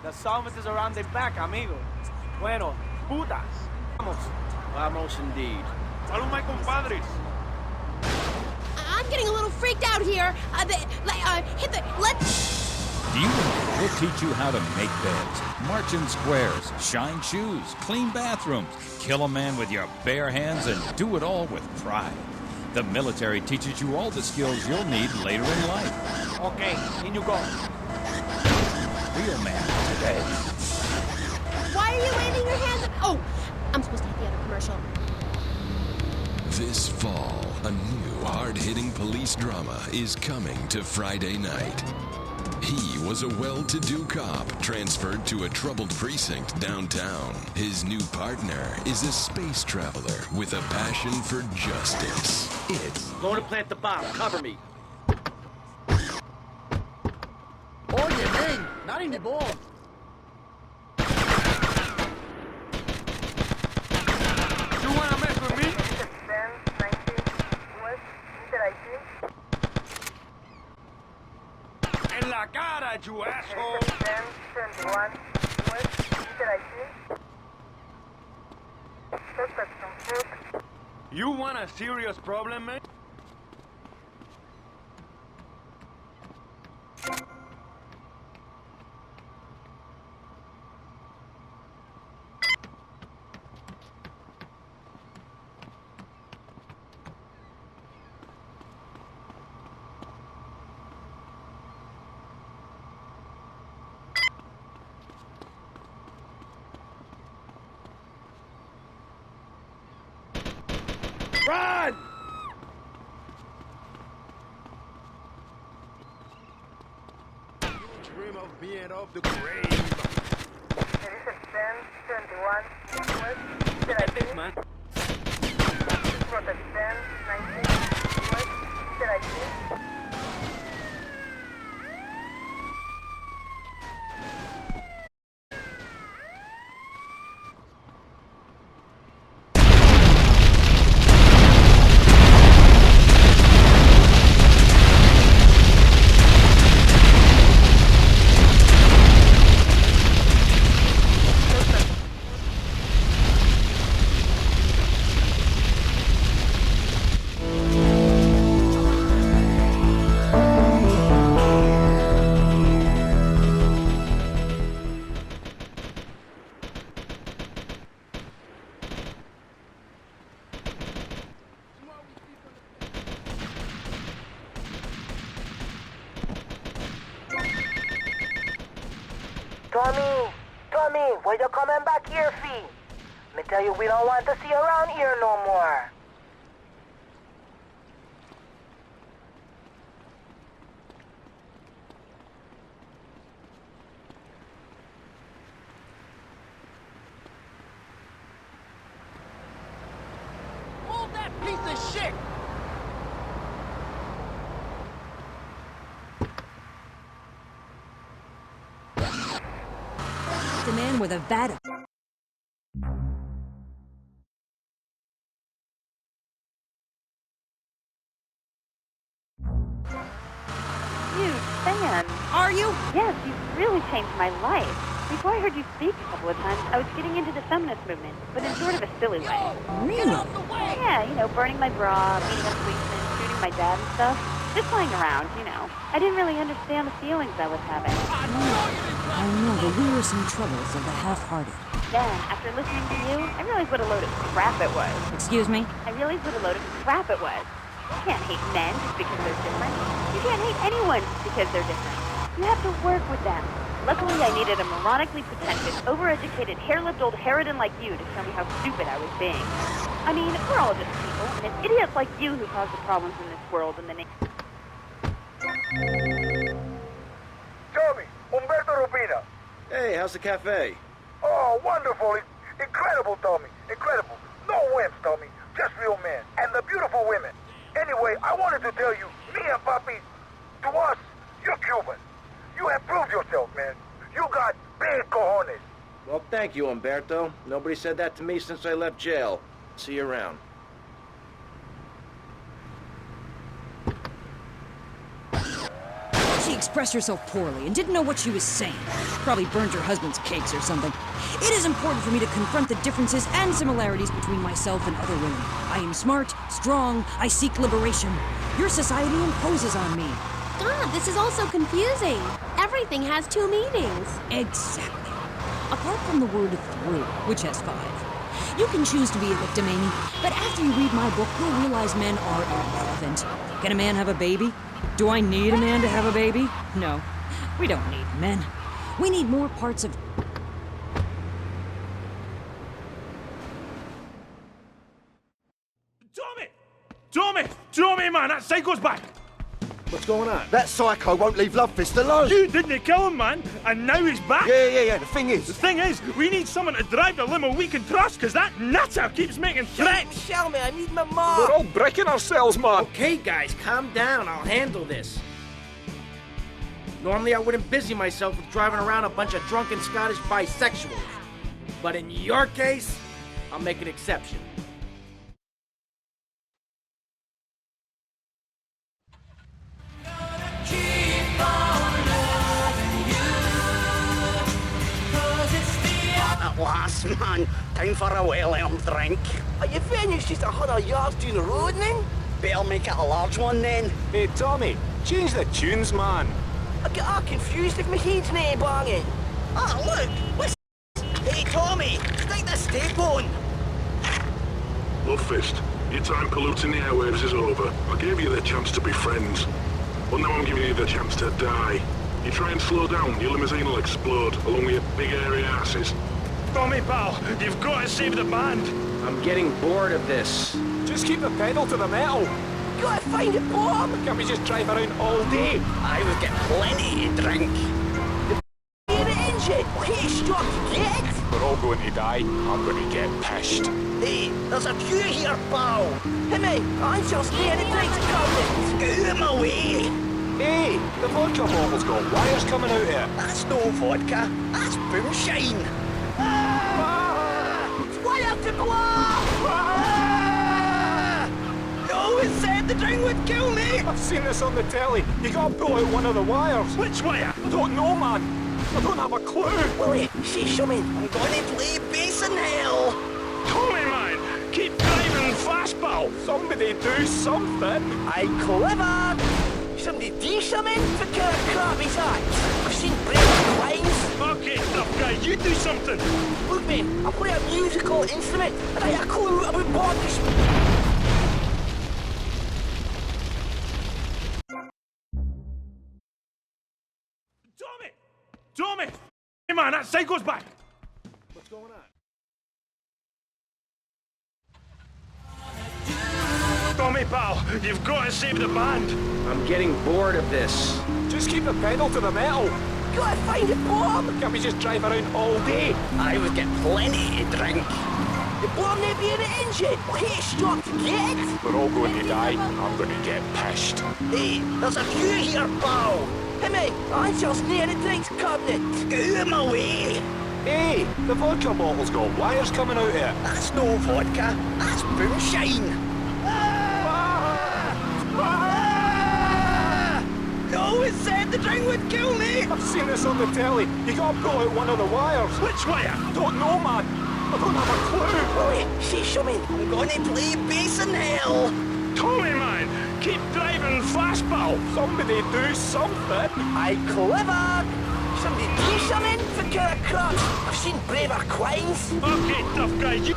Speaker 9: The solvent is around the back, amigo. Bueno, putas. Vamos.
Speaker 8: Vamos indeed.
Speaker 17: Hello, my compadres.
Speaker 2: I'm getting a little freaked out here. Let's...
Speaker 18: We'll teach you how to make beds, march in squares, shine shoes, clean bathrooms, kill a man with your bare hands, and do it all with pride. The military teaches you all the skills you'll need later in life.
Speaker 9: Okay, in you go.
Speaker 18: Real man today.
Speaker 2: Why are you waving your hands? Oh, I'm supposed to hit the other commercial.
Speaker 19: This fall, a new hard-hitting police drama is coming to Friday night. He was a well-to-do cop transferred to a troubled precinct downtown. His new partner is a space traveler with a passion for justice. It's
Speaker 3: Going to plant the bomb. Cover me.
Speaker 14: Oye, men,
Speaker 9: Not anymore. You wanna mess with me? En la cara, you asshole! You want a serious problem, man? Run! You dream of being off the grave. Look at this, man.
Speaker 14: Tommy, why you coming back here, fee? Me tell you, we don't want to see you around here no more.
Speaker 9: Move that piece of shit!
Speaker 15: The man with a vat of...
Speaker 4: Huge fan.
Speaker 15: Are you?
Speaker 4: Yes, you've really changed my life. Before I heard you speak a couple of times, I was getting into the feminist movement, but in sort of a silly way.
Speaker 15: Really?
Speaker 4: Yeah, you know, burning my bra, beating up policemen, shooting my dad and stuff. Just playing around, you know. I didn't really understand the feelings I was having.
Speaker 15: I know the wearisome troubles of the half-hearted.
Speaker 4: Then, after listening to you, I realized what a load of crap it was.
Speaker 15: Excuse me?
Speaker 4: I realized what a load of crap it was. You can't hate men just because they're different. You can't hate anyone just because they're different. You have to work with them. Luckily, I needed a moronically pretentious, overeducated, hair-lipped old harridan like you to show me how stupid I was being. I mean, we're all just people, and it's idiots like you who cause the problems in this world and the name.
Speaker 7: Tommy, Humberto Rubina.
Speaker 3: Hey, how's the cafe?
Speaker 7: Oh, wonderful. Incredible, Tommy. Incredible. No wimps, Tommy. Just real men. And the beautiful women. Anyway, I wanted to tell you, me and Papi, to us, you're Cuban. You have proved yourself, man. You got big cojones.
Speaker 3: Well, thank you, Humberto. Nobody said that to me since I left jail. See you around.
Speaker 15: She expressed herself poorly and didn't know what she was saying. Probably burned her husband's cakes or something. It is important for me to confront the differences and similarities between myself and other women. I am smart, strong, I seek liberation. Your society imposes on me.
Speaker 2: God, this is all so confusing. Everything has two meanings.
Speaker 15: Exactly. Apart from the word through, which has 5. You can choose to be a victim, Amy, but after you read my book, you'll realize men are irrelevant. Can a man have a baby? Do I need a man to have a baby? No, we don't need men. We need more parts of...
Speaker 11: Tommy, man, that psycho's back!
Speaker 3: What's going on?
Speaker 13: That psycho won't leave Love Fist alone.
Speaker 11: You didn't kill him, man, and now he's back?
Speaker 13: Yeah. The thing is,
Speaker 11: we need someone to drive the limo we can trust, because that nutter keeps making threats.
Speaker 14: Michelle, me, I need my mom.
Speaker 13: we're all breaking ourselves, man.
Speaker 9: Okay, guys, calm down. I'll handle this. Normally I wouldn't busy myself with driving around a bunch of drunken Scottish bisexuals. But in your case, I'll make an exception.
Speaker 10: At last, man. Time for a well-earned drink. Your venue's just 100 yards down the road, then? Better make it a large one, then.
Speaker 22: Hey, Tommy, change the tunes, man.
Speaker 10: I get all confused if my head's nae banging. Ah, look! What's... Hey, Tommy! Stick this tape on!
Speaker 23: Love Fist, your time polluting the airwaves is over. I gave you the chance to be friends. But now I'm giving you the chance to die. You try and slow down, your limousine will explode, along with your big hairy asses.
Speaker 11: Tommy, pal, you've got to save the band.
Speaker 9: I'm getting bored of this.
Speaker 22: Just keep the pedal to the metal.
Speaker 10: You gotta find it, Bob!
Speaker 22: Can't we just drive around all day?
Speaker 10: I will get plenty to drink. The engine! Hey, stop to get!
Speaker 22: We're all going to die. I'm going to get pissed.
Speaker 10: Hey, there's a queue here, pal! Hey, mate, answer's near the drinks coming! Get out of my way!
Speaker 22: Hey, the vodka bottle's got wires coming out here.
Speaker 10: That's no vodka, that's moonshine! Fire to blow! No one said the drink would kill me!
Speaker 22: I've seen this on the telly. You gotta pull out one of the wires.
Speaker 11: Which wire?
Speaker 22: I don't know, man. I don't have a clue.
Speaker 10: Willie, see something. I'm gonna play bass in hell.
Speaker 11: Tommy, man, keep driving fast, pal.
Speaker 22: Somebody do something.
Speaker 10: I clever. Somebody do something? What kind of crap is that? I've seen brave lines.
Speaker 11: Okay, tough guy, you do something.
Speaker 10: Look, mate, I play a musical instrument, and I have a clue about bodies.
Speaker 11: Tommy! Hey, man, that cycle's back.
Speaker 22: What's going on?
Speaker 11: Tommy, pal, you've got to save the band.
Speaker 9: I'm getting bored of this.
Speaker 22: Just keep the pedal to the metal.
Speaker 10: You gotta find it, Bob!
Speaker 22: Can't we just drive around all day?
Speaker 10: I would get plenty to drink. The bomb may be in the engine. Hey, stop to get!
Speaker 22: We're all going to die. I'm going to get pissed.
Speaker 10: Hey, there's a queue here, pal! Hey, mate, answer's near the drinks cabinet. Get out of my way!
Speaker 22: Hey, the vodka bottle's got wires coming out here.
Speaker 10: That's no vodka, that's moonshine. No one said the drink would kill me!
Speaker 22: I've seen this on the telly. You gotta pull out one of the wires.
Speaker 11: Which wire?
Speaker 22: Don't know, man. I don't have a clue.
Speaker 10: Willie, see something. I'm gonna play bass in hell.
Speaker 11: Tommy, man, keep driving fast, pal.
Speaker 22: Somebody do something.
Speaker 10: I clever. Somebody do something? What kind of crap? I've seen braver quines.
Speaker 11: Okay, tough guy, you...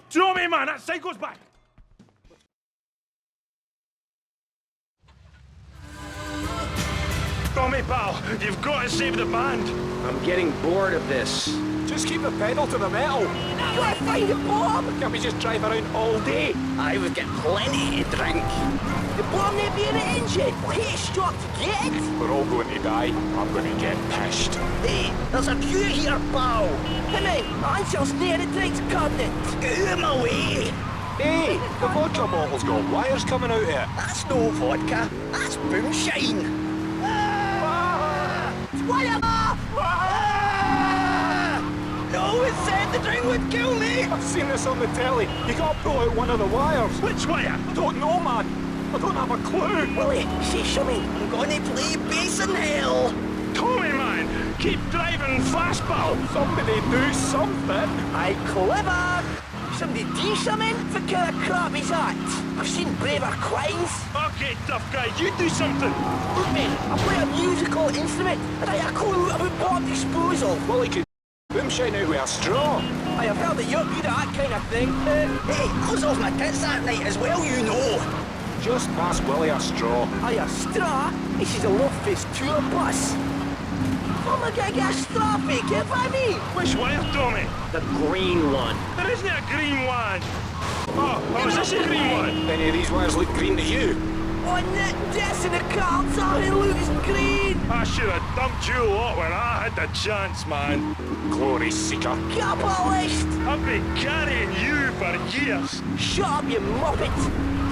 Speaker 11: Tommy, man, that cycle's back. Tommy, pal, you've got to save the band.
Speaker 9: I'm getting bored of this.
Speaker 22: Just keep the pedal to the metal.
Speaker 10: You gotta find it, Bob!
Speaker 22: Can't we just drive around all day?
Speaker 10: I would get plenty to drink. The bomb may be in the engine. Hey, stop to get!
Speaker 22: We're all going to die. I'm going to get pissed.
Speaker 10: Hey, there's a queue here, pal! Hey, mate, answer's near the drinks cabinet. Get out of my way!
Speaker 22: Hey, the vodka bottle's got wires coming out here.
Speaker 10: That's no vodka, that's moonshine. Whatever! No one said the drink would kill me!
Speaker 22: I've seen this on the telly. You gotta pull out one of the wires.
Speaker 11: Which wire?
Speaker 22: Don't know, man. I don't have a clue.
Speaker 10: Willie, see something. I'm gonna play bass in hell.
Speaker 11: Tommy, man, keep driving fast, pal.
Speaker 22: Somebody do something.
Speaker 10: I clever. Somebody do something? What kind of crap is that? I've seen braver quines.
Speaker 11: Okay, tough guy, you do something.
Speaker 10: Look, mate, I play a musical instrument, and I have a clue about bomb disposal.
Speaker 22: Well, he could boomshine out with a straw.
Speaker 10: I have heard that you're good at that kind of thing. Hey, I was off my tits that night as well, you know.
Speaker 22: Just pass Willie a straw.
Speaker 10: Aye, a straw? This is a Love Fist tour bus. I'm gonna get a straw fake, if I mean.
Speaker 11: Which wire, Tommy?
Speaker 9: The green one.
Speaker 11: There isn't a green one. Oh, is this a green one?
Speaker 22: Any of these wires look green to you?
Speaker 10: Oh, that's in the car, Tommy, Lucas Green!
Speaker 1: I should have dumped you lot when I had the chance, man. Glory seeker.
Speaker 10: Capitalist!
Speaker 1: I've been carrying you for years.
Speaker 10: Shut up, you muppet!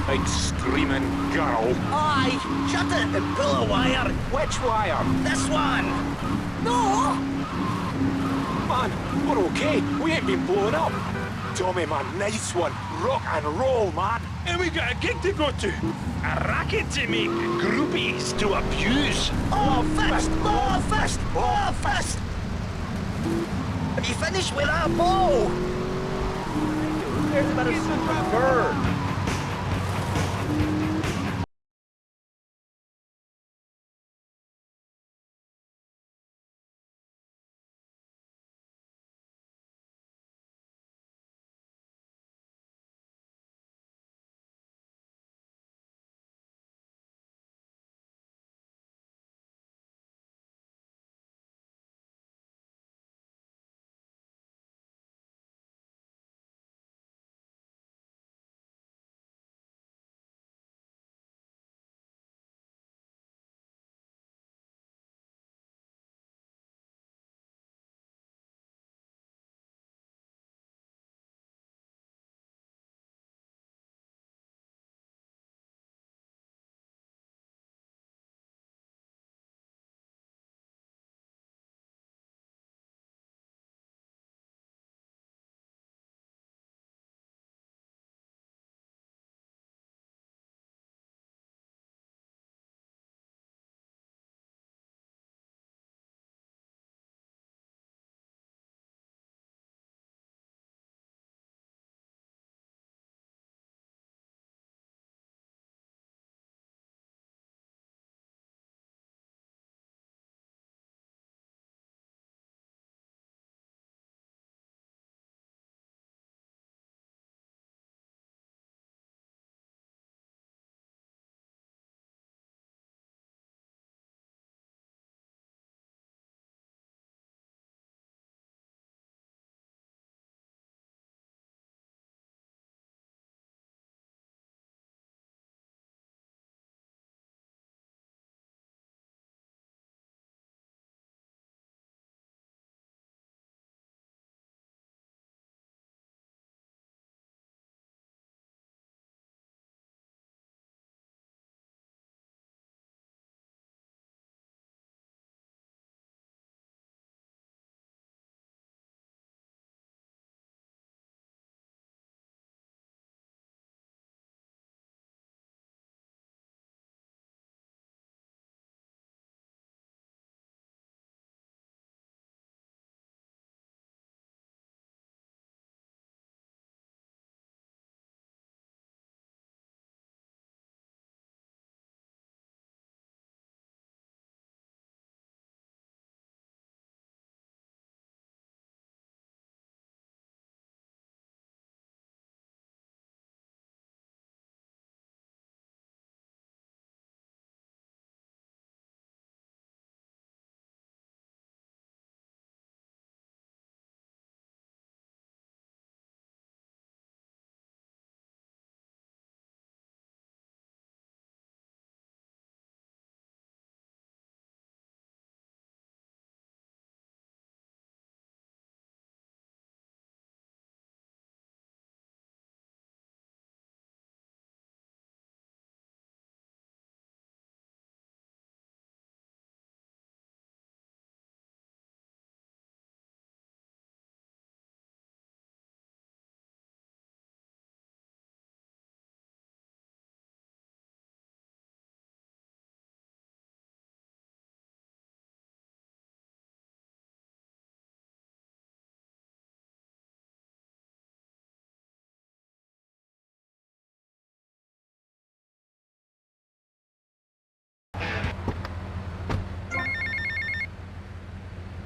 Speaker 1: Big screaming girl.
Speaker 10: Aye, shut it and pull a wire.
Speaker 1: Which wire?
Speaker 10: This one! No!
Speaker 1: Man, we're okay. We ain't been blown up. Tommy, man, nice one. Rock and roll, man. And we got a gig to go to. A racket to make, groupies to abuse.
Speaker 10: Oh, fist! Oh, fist! Oh, fist! Have you finished with that ball?
Speaker 9: Who cares about a stupid bird?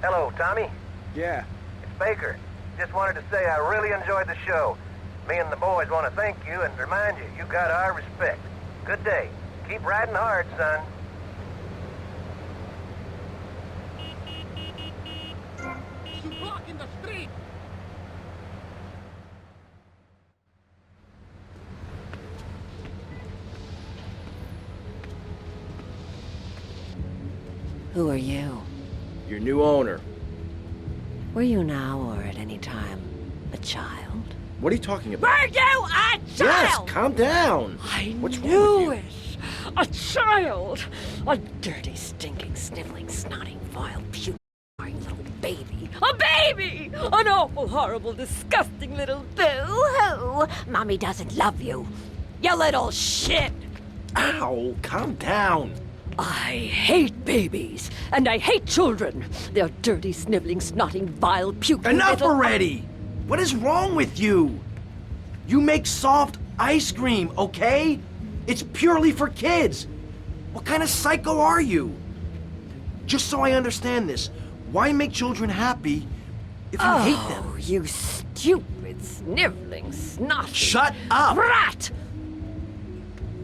Speaker 12: Hello, Tommy?
Speaker 9: Yeah.
Speaker 12: It's Baker. Just wanted to say I really enjoyed the show. Me and the boys want to thank you and remind you, you got our respect. Good day. Keep riding hard, son.
Speaker 17: Blocking the street!
Speaker 5: Who are you?
Speaker 3: Your new owner.
Speaker 5: Were you now or at any time a child?
Speaker 3: What are you talking about?
Speaker 5: Were you a
Speaker 3: Yes,
Speaker 5: child?
Speaker 3: calm down.
Speaker 5: What's
Speaker 3: wrong
Speaker 5: knew
Speaker 3: with
Speaker 5: it. A child. A dirty, stinking, sniveling, snotting, vile, puke, little baby. A baby! An awful, horrible, disgusting little boo-hoo. Mommy doesn't love you. You little shit.
Speaker 3: Ow, calm down.
Speaker 5: I hate babies, and I hate children. They're dirty, sniveling, snotting, vile, puking
Speaker 3: Enough
Speaker 5: little...
Speaker 3: already! What is wrong with you? You make soft ice cream, okay? It's purely for kids. What kind of psycho are you? Just so I understand this, why make children happy if you hate them?
Speaker 5: Oh, you stupid, sniveling, snotty...
Speaker 3: Shut up!
Speaker 5: Brat!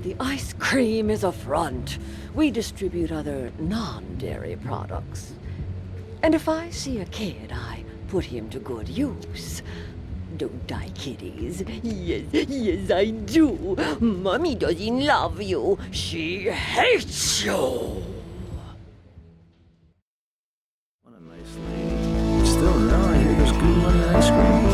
Speaker 5: The ice cream is a front. We distribute other non-dairy products. And if I see a kid, I put him to good use. Don't I, kiddies? Yes, I do. Mommy doesn't love you. She hates you.
Speaker 3: What a nice lady. Still, no, I hear there's good money in ice cream.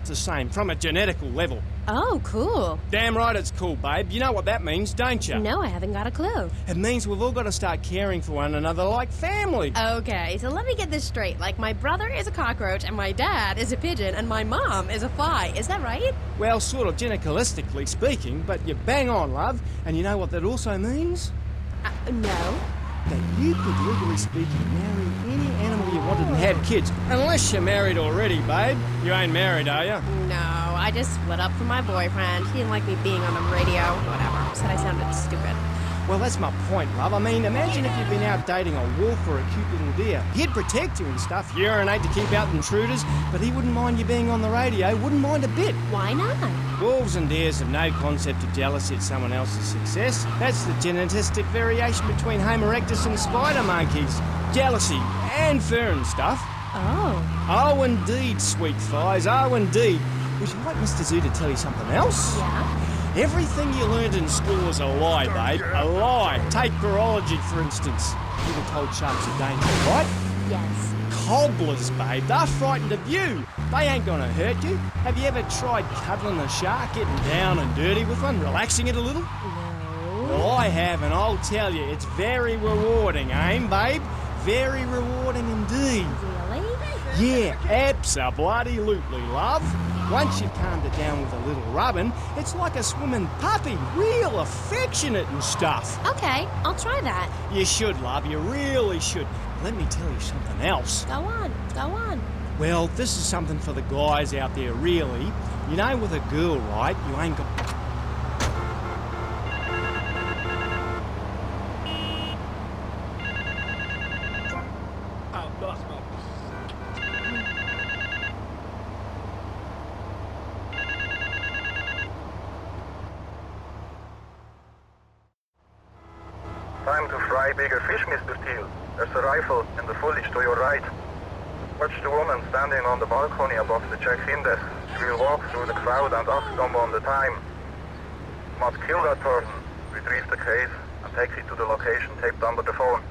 Speaker 9: The same, from a genetical level.
Speaker 2: Oh, cool.
Speaker 9: Damn right it's cool, babe. You know what that means, don't you?
Speaker 2: No, I haven't got a clue.
Speaker 9: It means we've all got to start caring for one another like family.
Speaker 2: Okay, so let me get this straight. Like, my brother is a cockroach, and my dad is a pigeon, and my mom is a fly. Is that right?
Speaker 9: Well, sort of genetically speaking, but you're bang on, love. And you know what that also means?
Speaker 2: No.
Speaker 9: That you could, legally speaking, marry any animal you wanted and have kids. Unless you're married already, babe. You ain't married, are you?
Speaker 2: No, I just split up from my boyfriend. He didn't like me being on the radio. Whatever. Said I sounded stupid.
Speaker 9: Well, that's my point, love. I mean, imagine if you'd been out dating a wolf or a cute little deer. He'd protect you and stuff, urinate to keep out intruders, but he wouldn't mind you being on the radio, wouldn't mind a bit.
Speaker 2: Why not?
Speaker 9: Wolves and deers have no concept of jealousy at someone else's success. That's the genetic variation between Homo erectus and spider monkeys. Jealousy and fur and stuff.
Speaker 2: Oh.
Speaker 9: Oh, indeed, sweet thighs, oh, indeed. Would you like Mr. Zoo to tell you something else?
Speaker 2: Yeah?
Speaker 9: Everything you learned in school is a lie, babe. A lie. Take virology, for instance. You were told sharks are dangerous, right?
Speaker 2: Yes.
Speaker 9: Cobblers, babe. They're frightened of you. They ain't gonna hurt you. Have you ever tried cuddling a shark, getting down and dirty with one, relaxing it a little?
Speaker 2: No.
Speaker 9: Well, I have, and I'll tell you, it's very rewarding, eh, babe? Very rewarding indeed.
Speaker 2: Really?
Speaker 9: Yeah, abso-bloody-lutely, love. Once you've calmed it down with a little rubbing, it's like a swimming puppy, real affectionate and stuff.
Speaker 2: Okay, I'll try that.
Speaker 9: You should, love, you really should. Let me tell you something else.
Speaker 2: Go on.
Speaker 9: Well, this is something for the guys out there, really. You know, with a girl, right, you ain't got...
Speaker 12: Time to fry bigger fish, Mr. Steele. There's a rifle in the foliage to your right. Watch the woman standing on the balcony above the check-in desk. She will walk through the crowd and ask someone the time. Must kill that person, retrieve the case, and take it to the location taped under the phone.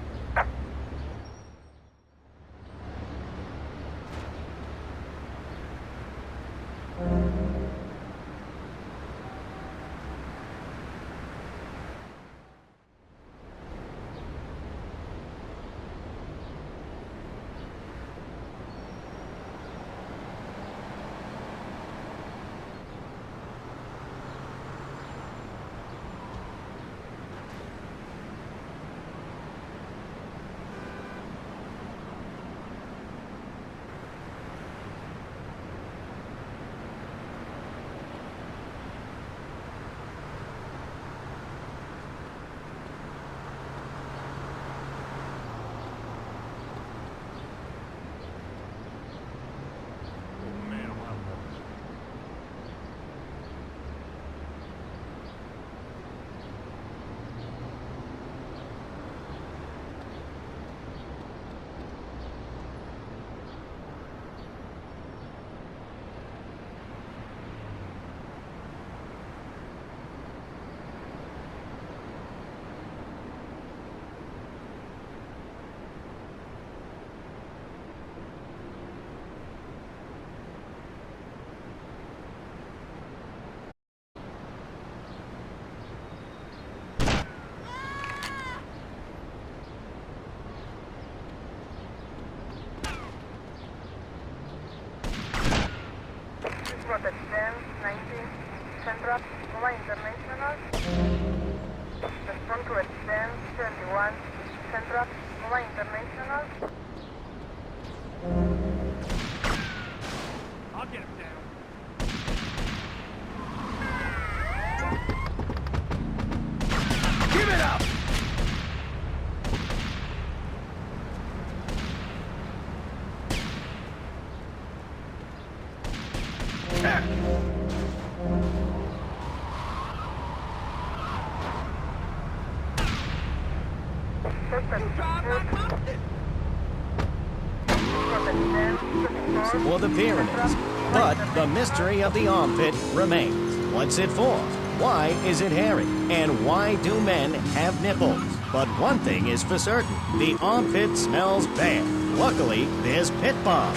Speaker 14: Protect 10, 19, Central, Roma International. Respond to 10, 21, Central, Roma International.
Speaker 1: I'll get him down. Give it up!
Speaker 6: Or the pyramids. But the mystery of the armpit remains. What's it for? Why is it hairy? And why do men have nipples? But one thing is for certain. The armpit smells bad. Luckily, there's pit balm.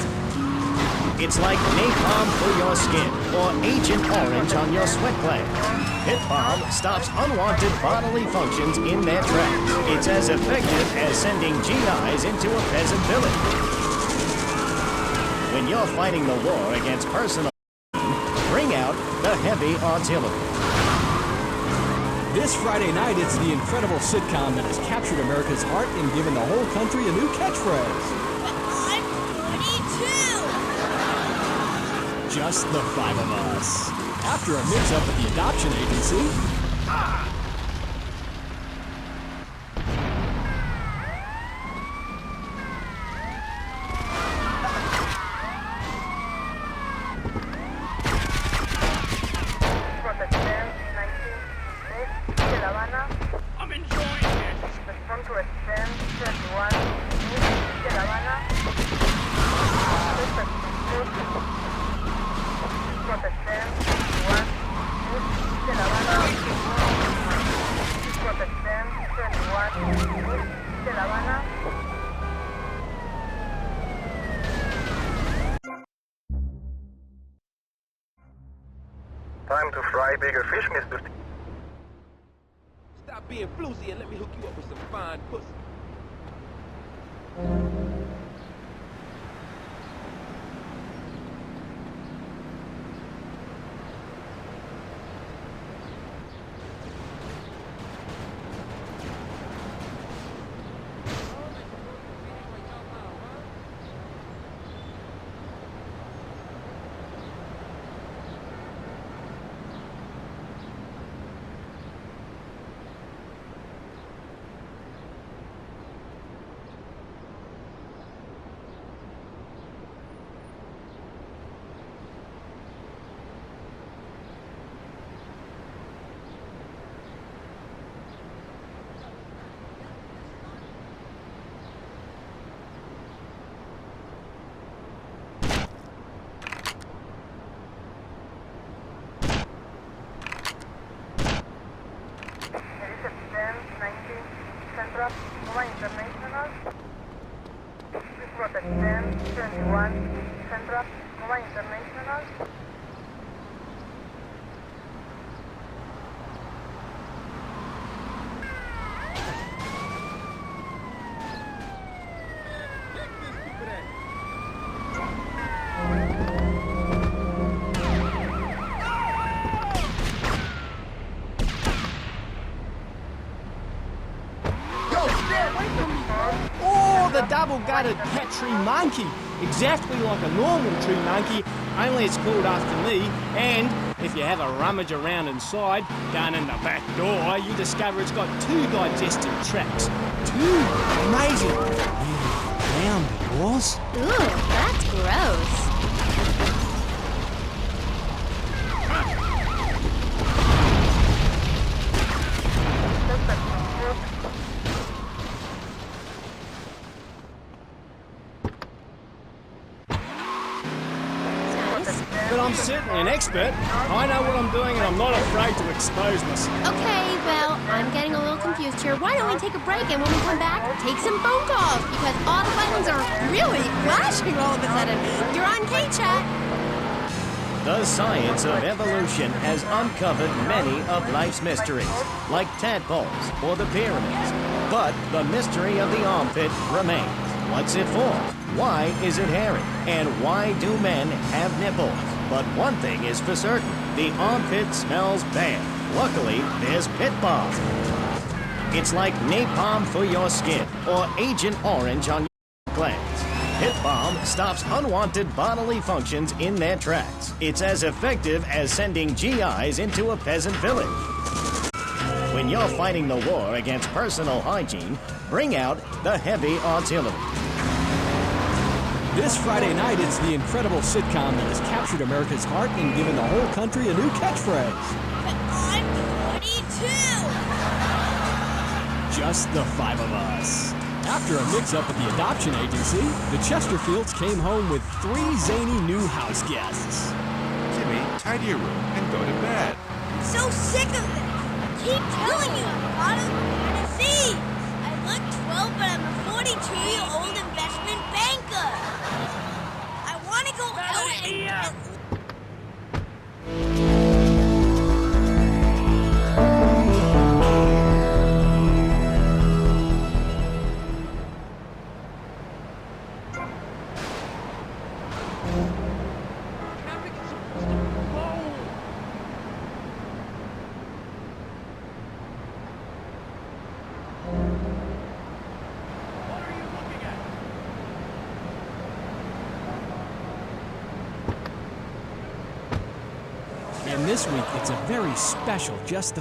Speaker 6: It's like napalm through your skin or Agent Orange on your sweat glands. Pit balm stops unwanted bodily functions in their tracks. It's as effective as sending GIs into a peasant village. When you're fighting the war against personal, bring out the heavy artillery.
Speaker 16: This Friday night, it's the incredible sitcom that has captured America's heart and given the whole country a new catchphrase.
Speaker 2: I'm 42!
Speaker 16: Just the five of us. After a mix-up at the adoption agency.
Speaker 1: I'm enjoying it.
Speaker 14: Respond to 10, 21, De La Habana. Protect 10, 21, De La Habana. Protect 10, 21, De La Habana.
Speaker 12: Time to fry bigger fish, Mr.
Speaker 20: Stop being floozy and let me hook you up with some fine pussy.
Speaker 14: Central, Roma International. Please protect 10, 21, Central, Roma International.
Speaker 9: Oh, the double-gutted cat-tree monkey. Exactly like a normal tree monkey, only it's called after me. And if you have a rummage around inside, down in the back door, you discover it's got 2 digestive tracts. 2 amazing. Really round yours.
Speaker 2: Ooh, that's gross.
Speaker 9: But I'm certainly an expert. I know what I'm doing and I'm not afraid to expose myself.
Speaker 2: Okay, well, I'm getting a little confused here. Why don't we take a break and when we come back, take some phone calls? Because all the buttons are really flashing all of a sudden. You're on K-Chat.
Speaker 6: The science of evolution has uncovered many of life's mysteries, like tadpoles or the pyramids. But the mystery of the armpit remains. What's it for? Why is it hairy? And why do men have nipples? But one thing is for certain, the armpit smells bad. Luckily, there's Pit Bomb. It's like napalm for your skin, or Agent Orange on your glands. Pit Bomb stops unwanted bodily functions in their tracks. It's as effective as sending GIs into a peasant village. When you're fighting the war against personal hygiene, bring out the heavy artillery.
Speaker 16: This Friday night, it's the incredible sitcom that has captured America's heart and given the whole country a new catchphrase.
Speaker 2: I'm 42!
Speaker 16: Just the five of us. After a mix-up at the adoption agency, the Chesterfields came home with 3 zany new house guests.
Speaker 8: Jimmy, tidy your room and go to bed.
Speaker 2: I'm so sick of this! Keep telling you I'm not a thief! I look 12, but I'm a 42-year-old investment banker! I want to go out and...
Speaker 16: And this week, it's a very special Just the...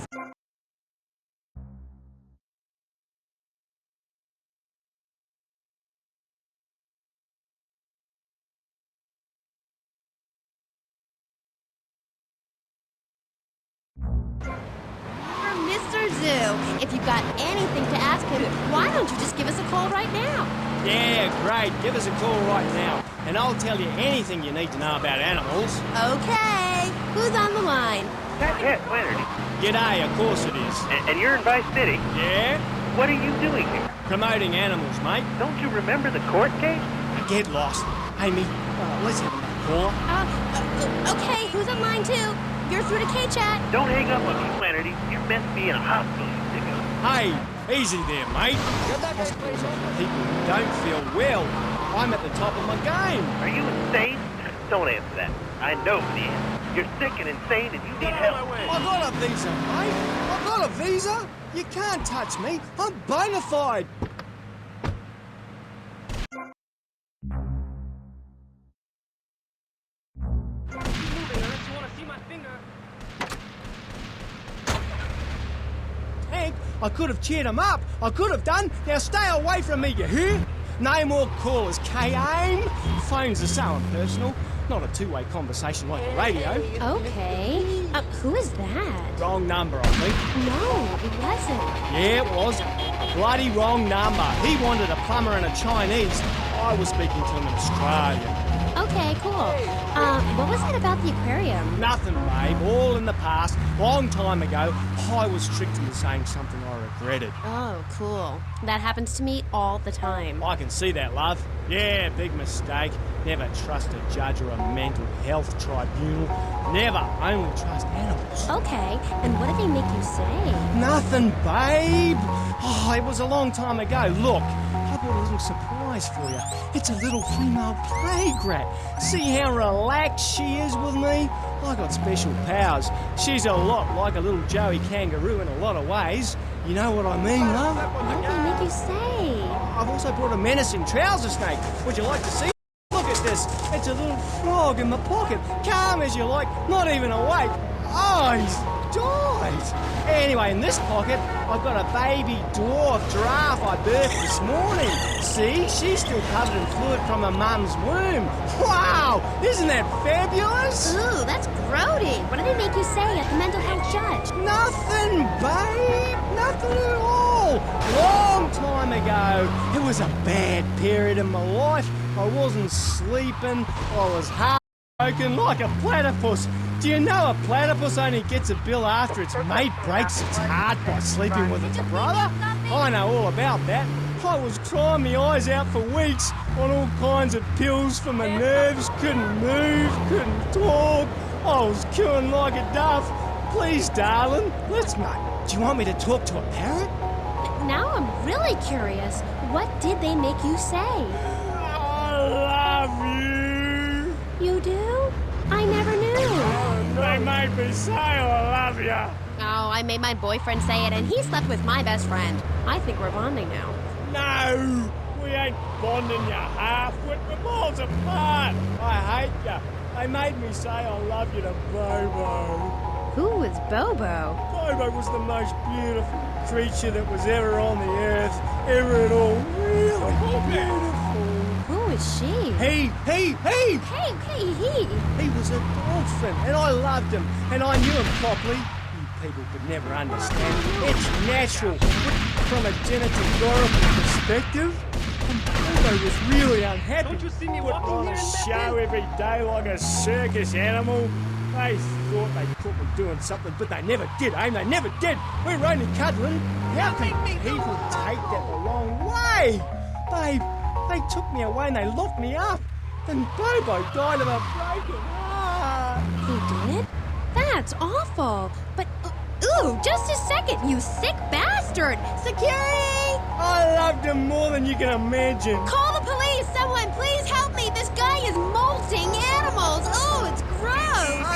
Speaker 2: Mr. Zoo, if you've got anything to ask him, why don't you just give us a call right now?
Speaker 9: Yeah, great. Give us a call right now, and I'll tell you anything you need to know about animals.
Speaker 2: Okay. Who's on the line?
Speaker 7: That's Flannery.
Speaker 9: G'day, of course it is.
Speaker 7: And you're in Vice City?
Speaker 9: Yeah?
Speaker 7: What are you doing here?
Speaker 9: Promoting animals, mate.
Speaker 7: Don't you remember the court case?
Speaker 9: Get lost. Amy, let's have another caller.
Speaker 2: Okay, who's on line 2? You're through to K-Chat.
Speaker 7: Don't hang up on me, Flannery. You're meant to be in a hospital, you sicko.
Speaker 9: Hey, easy there, mate. Hospitals are for people who don't feel well. I'm at the top of my game.
Speaker 7: Are you insane? Don't answer that. I know the answer. You're sick and insane and you need help.
Speaker 9: I got a visa, mate. I got a visa. You can't touch me. I'm bona fide. Hank, I could have cheered him up. I could have done. Now stay away from me, you hear? No more callers, K-Aim. Phones are so impersonal. Not a two-way conversation like the radio.
Speaker 2: Okay. Who is that?
Speaker 9: Wrong number, I think.
Speaker 2: No, it wasn't.
Speaker 9: Yeah, it was. A bloody wrong number. He wanted a plumber and a Chinese. I was speaking to him in Australia.
Speaker 2: Okay, cool. What was it about the aquarium?
Speaker 9: Nothing, babe. All in the past. Long time ago, I was tricked into saying something I regretted.
Speaker 2: Oh, cool. That happens to me all the time.
Speaker 9: I can see that, love. Yeah, big mistake. Never trust a judge or a mental health tribunal. Never. Only trust animals.
Speaker 2: Okay, and what did they make you say?
Speaker 9: Nothing, babe. Oh, it was a long time ago. Look, I brought a little surprise for you. It's a little female plague rat. See how relaxed she is with me? I got special powers. She's a lot like a little Joey kangaroo in a lot of ways. You know what I mean, love?
Speaker 2: What did they make you say?
Speaker 9: I've also brought a menacing trouser snake. Would you like to see? Look at this. It's a little frog in the pocket. Calm as you like, not even awake. Oh, he's died. Anyway, in this pocket, I've got a baby dwarf giraffe I birthed this morning. See? She's still covered in fluid from her mum's womb. Wow! Isn't that fabulous?
Speaker 2: Ooh, that's grody. What did they make you say at the mental health judge?
Speaker 9: Nothing, babe. Nothing at all. Long time ago. It was a bad period in my life. I wasn't sleeping. I was heartbroken like a platypus. Do you know a platypus only gets a bill after its mate breaks its heart by sleeping with its brother? I know all about that. I was crying my eyes out for weeks on all kinds of pills for my nerves. Couldn't move, couldn't talk. I was queuing like a duff. Please, darling, let's mate. Do you want me to talk to a parrot?
Speaker 2: Now I'm really curious. What did they make you say?
Speaker 9: I love you.
Speaker 2: You do? I never knew
Speaker 9: made me say I love ya.
Speaker 2: Oh, I made my boyfriend say it, and he slept with my best friend. I think we're bonding now.
Speaker 9: No, we ain't bonding, you half-wit. We're miles apart. I hate ya. They made me say I love you to Bobo.
Speaker 2: Who was Bobo?
Speaker 9: Bobo was the most beautiful creature that was ever on the earth, ever at all. Really beautiful.
Speaker 2: Who is she?
Speaker 9: He.
Speaker 2: Hey, he.
Speaker 9: He was a dolphin, and I loved him, and I knew him properly. You people could never understand. It's natural. From a genetographical perspective, Bobo was really unhappy.
Speaker 20: Don't you see me
Speaker 9: Put
Speaker 20: walking
Speaker 9: on
Speaker 20: here
Speaker 9: a
Speaker 20: in that
Speaker 9: show
Speaker 20: bed?
Speaker 9: every day like a circus animal. They thought they caught me doing something, but they never did, eh? They never did. We're only cuddling. How can people take that the wrong way? Babe, they took me away and they locked me up. And Bobo died of a broken heart.
Speaker 2: He did? That's awful. But, ooh, just a second, you sick bastard! Security!
Speaker 9: I loved him more than you can imagine.
Speaker 2: Call the police! Someone, please help me! This guy is molting animals! Oh, it's gross!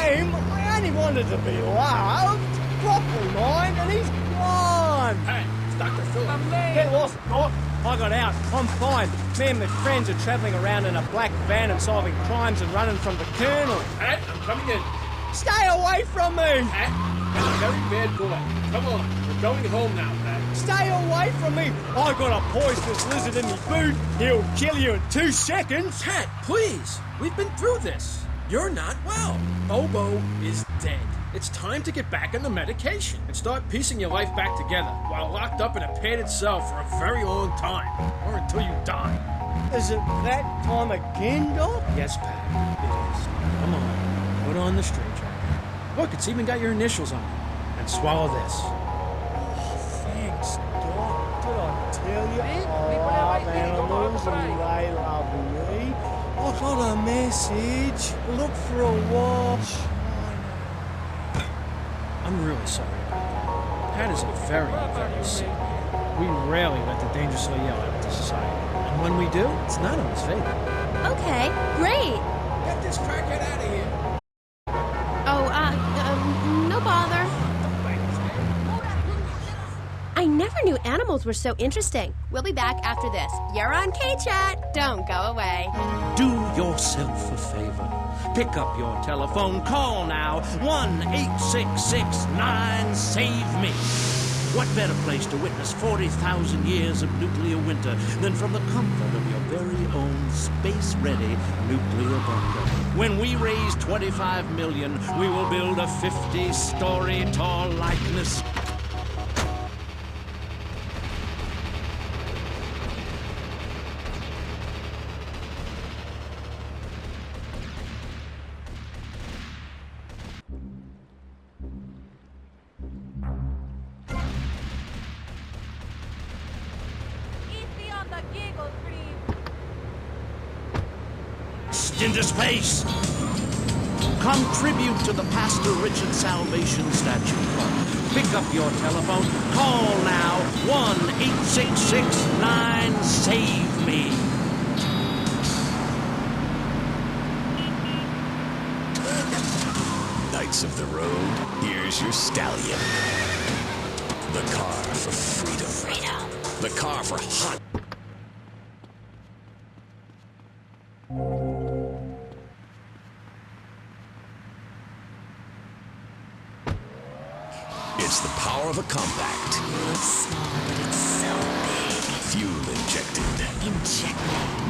Speaker 9: Aim, I only wanted to be loved. Properly mind, and he's gone.
Speaker 20: Hey, it's Dr. Phil. I'm late.
Speaker 9: Get lost, Doc. I got out. I'm fine. Me and my friends are travelling around in a black van and solving crimes and running from the Colonel.
Speaker 20: Hey, I'm coming in.
Speaker 9: Stay away from me!
Speaker 20: Pat, you're a very bad boy. Come on, we're going home now, Pat.
Speaker 9: Stay away from me! I got a poisonous lizard in me boot. He'll kill you in 2 seconds.
Speaker 20: Pat, please. We've been through this. You're not well. Bobo is dead. It's time to get back on the medication and start piecing your life back together while locked up in a padded cell for a very long time. Or until you die.
Speaker 9: Is it that time again, Doc?
Speaker 20: Yes, Pat, it is. Come on, put on the straight jacket. Look, it's even got your initials on it. And swallow this.
Speaker 9: Thanks, Doc. Did I tell you I love animals and they love me? I got a message. Look for a watch.
Speaker 20: I'm really sorry about that. Pat is a very, very sick man. We rarely let the dangerously ill out into society. And when we do, it's not in his favor.
Speaker 2: Okay, great.
Speaker 20: Get this crackhead out of here.
Speaker 2: Oh, no bother. I never knew animals were so interesting. We'll be back after this. You're on K-Chat. Don't go away.
Speaker 18: Do yourself a favor. Pick up your telephone. Call now. 1-866-9-SAVE-ME. What better place to witness 40,000 years of nuclear winter than from the comfort of your very own space-ready nuclear bunker? When we raise 25 million, we will build a 50-story tall likeness. Into space. Contribute to the Pastor Richard Salvation Statue Fund. Pick up your telephone. Call now. 1-866-9-SAVE-ME.
Speaker 19: Knights of the road, here's your stallion. The car for freedom. The car for hot. It's the power of a compact.
Speaker 15: It's small, but it's so big.
Speaker 19: Fuel injected.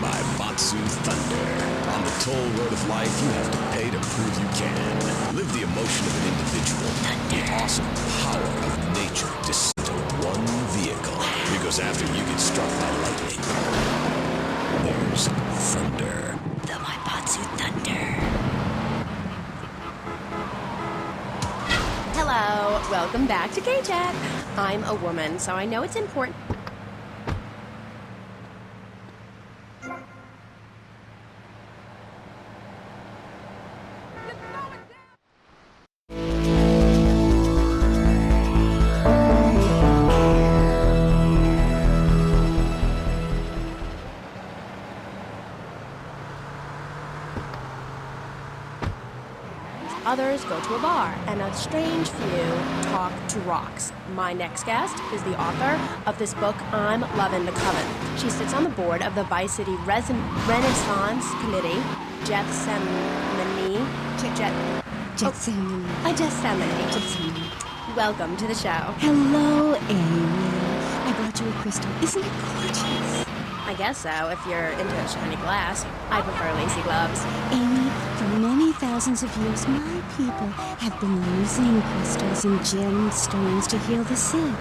Speaker 19: By Batsu Thunder. On the toll road of life, you have to pay to prove you can. Live the emotion of an individual. The awesome power of nature distilled into one vehicle. Because after you get struck by lightning, there's thunder.
Speaker 15: The Maibatsu Thunder.
Speaker 2: Hello, welcome back to K-Chat. I'm a woman, so I know it's important. while others go to a bar, and a strange few talk to rocks. My next guest is the author of this book, I'm Lovin' the Coven. She sits on the board of the Vice City Renaissance Committee, Gethsemane. Gethsemane. Welcome to the show.
Speaker 15: Hello, Amy. I brought you a crystal. Isn't it gorgeous?
Speaker 2: I guess so, if you're into shiny glass. I prefer lacy gloves.
Speaker 15: Amy, for many thousands of years, my people have been using crystals and gemstones to heal the sick.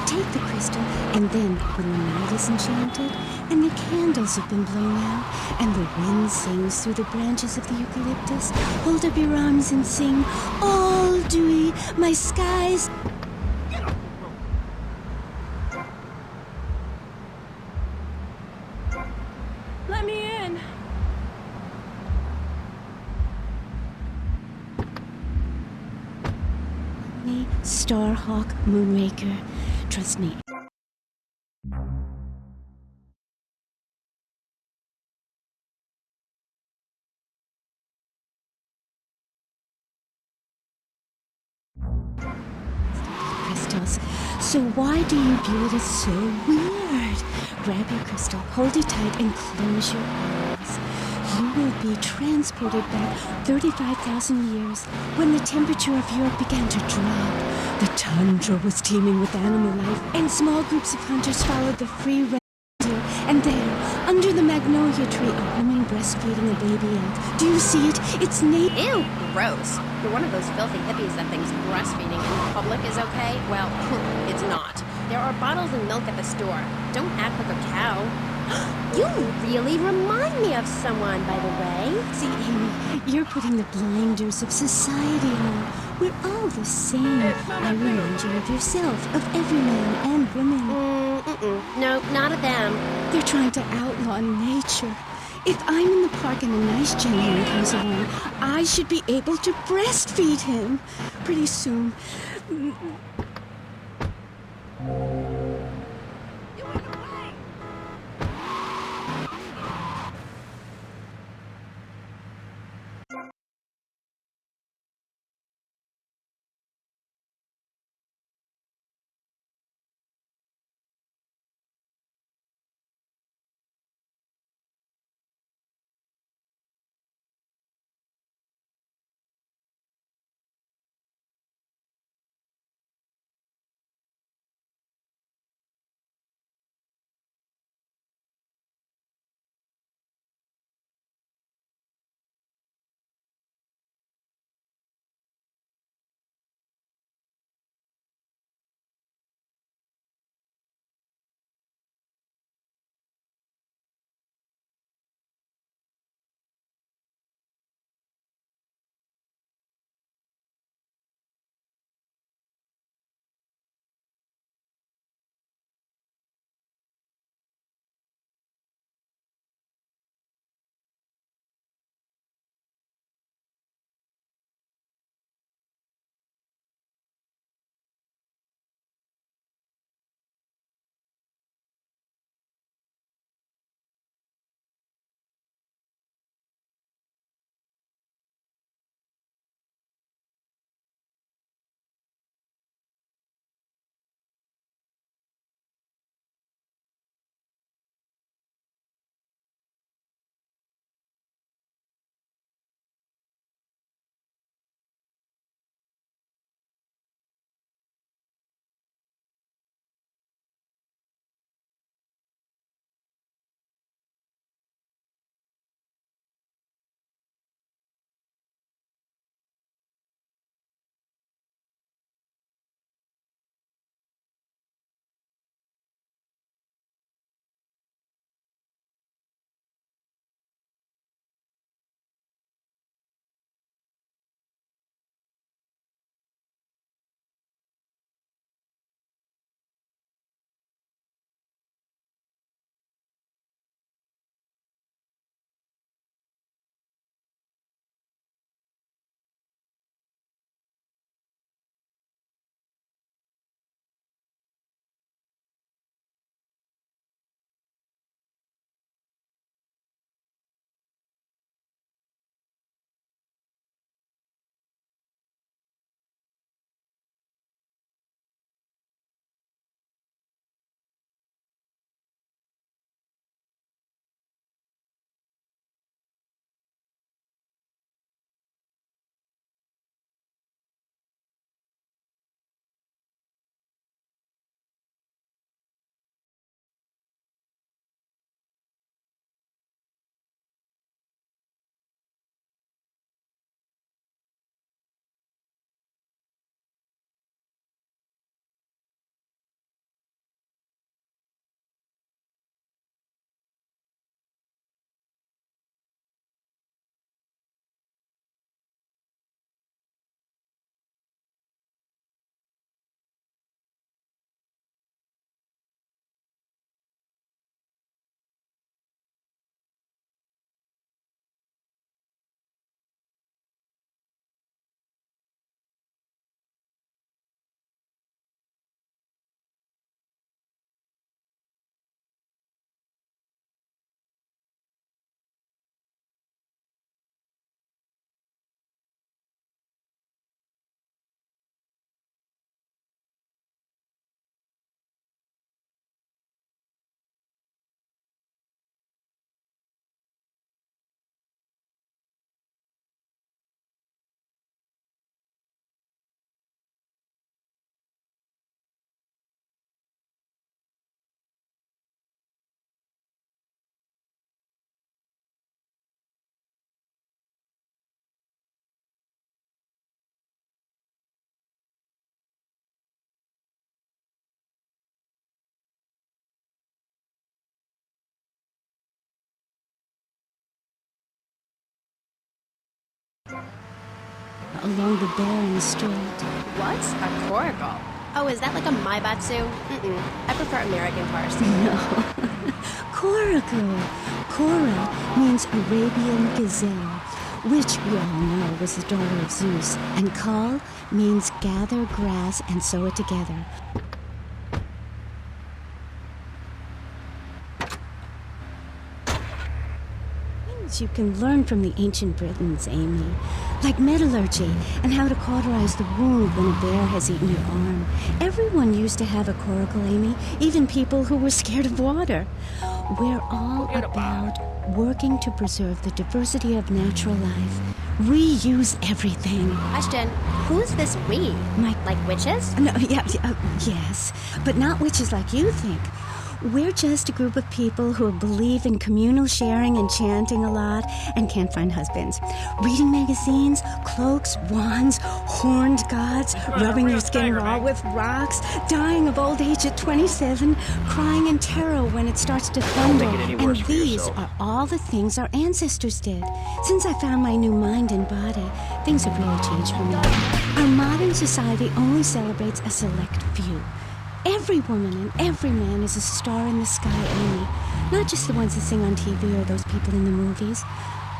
Speaker 15: Take the crystal, and then when the night is enchanted, and the candles have been blown out, and the wind sings through the branches of the eucalyptus, hold up your arms and sing, all dewy, my skies.
Speaker 2: Let me in.
Speaker 15: Me, Starhawk, Moonraker. Trust me. Crystals. So why do you view it as so weird? Grab your crystal, hold it tight, and close your eyes. You will be transported back 35,000 years when the temperature of Europe began to drop. The tundra was teeming with animal life, and small groups of hunters followed the free range deer. And there, under the magnolia tree, a woman breastfeeding a baby elk. Do you see it? It's
Speaker 2: Ew, gross. You're one of those filthy hippies that thinks breastfeeding in public is okay? Well, it's not. There are bottles of milk at the store. Don't act like a cow. You really remind me of someone, by the way.
Speaker 15: See, Amy, you're putting the blinders of society on. We're all the same. I remind you of yourself, of every man and woman.
Speaker 2: No, not of them.
Speaker 15: They're trying to outlaw nature. If I'm in the park and a nice gentleman comes along, I should be able to breastfeed him. Pretty soon. along the barren strait.
Speaker 2: What's a coracle? Oh, is that like a maibatsu? Mm-mm. I prefer American cars.
Speaker 15: No. Coracle. Cora means Arabian gazelle, which we all know was the daughter of Zeus. And kal means gather grass and sew it together. You can learn from the ancient Britons, Amy. Like metallurgy and how to cauterize the wound when a bear has eaten your arm. Everyone used to have a coracle, Amy, even people who were scared of water. We're all about working to preserve the diversity of natural life. Reuse everything.
Speaker 2: Question, who's this we? Like witches?
Speaker 15: No, yes, but not witches like you think. We're just a group of people who believe in communal sharing and chanting a lot and can't find husbands. Reading magazines, cloaks, wands, horned gods, rubbing your skin raw with rocks, dying of old age at 27, crying in terror when it starts to thunder. And these are all the things our ancestors did. Since I found my new mind and body, things have really changed for me. Our modern society only celebrates a select few. Every woman and every man is a star in the sky, Amy. Not just the ones that sing on TV or those people in the movies.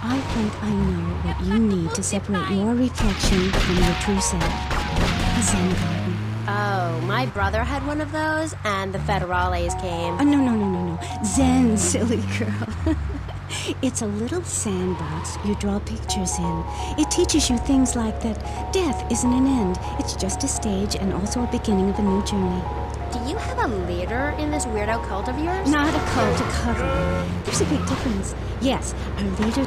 Speaker 15: I think I know what you need to separate your reflection from your true self. A Zen garden.
Speaker 2: Oh, my brother had one of those, and the federales came.
Speaker 15: No. Zen, silly girl. It's a little sandbox you draw pictures in. It teaches you things like that death isn't an end. It's just a stage and also a beginning of a new journey.
Speaker 2: Do you have a leader in this weirdo cult of yours?
Speaker 15: Not a cult, a cover. There's a big difference. Yes, our leader...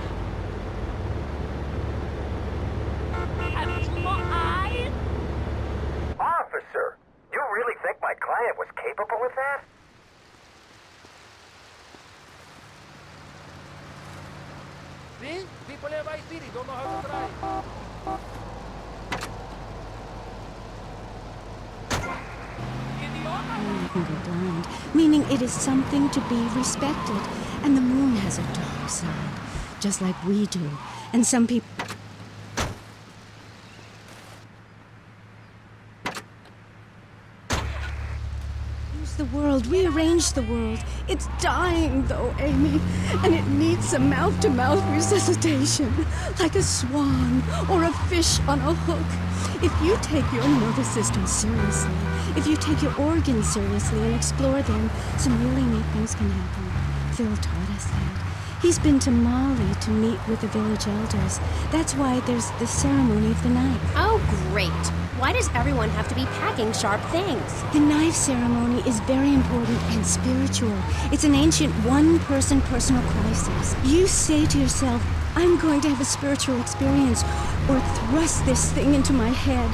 Speaker 10: Officer, you really think my client was capable of that?
Speaker 4: See? People in Vice City don't know how to drive.
Speaker 15: You can go blind, meaning it is something to be respected. And the moon has a dark side, just like we do. And some people... Use the world, rearrange the world. It's dying, though, Amy. And it needs some mouth-to-mouth resuscitation, like a swan or a fish on a hook. If you take your nervous system seriously, if you take your organs seriously and explore them, some really neat things can happen. Phil taught us that. He's been to Mali to meet with the village elders. That's why there's the ceremony of the knife.
Speaker 2: Oh, great. Why does everyone have to be packing sharp things?
Speaker 15: The knife ceremony is very important and spiritual. It's an ancient one-person personal crisis. You say to yourself, I'm going to have a spiritual experience, or thrust this thing into my head.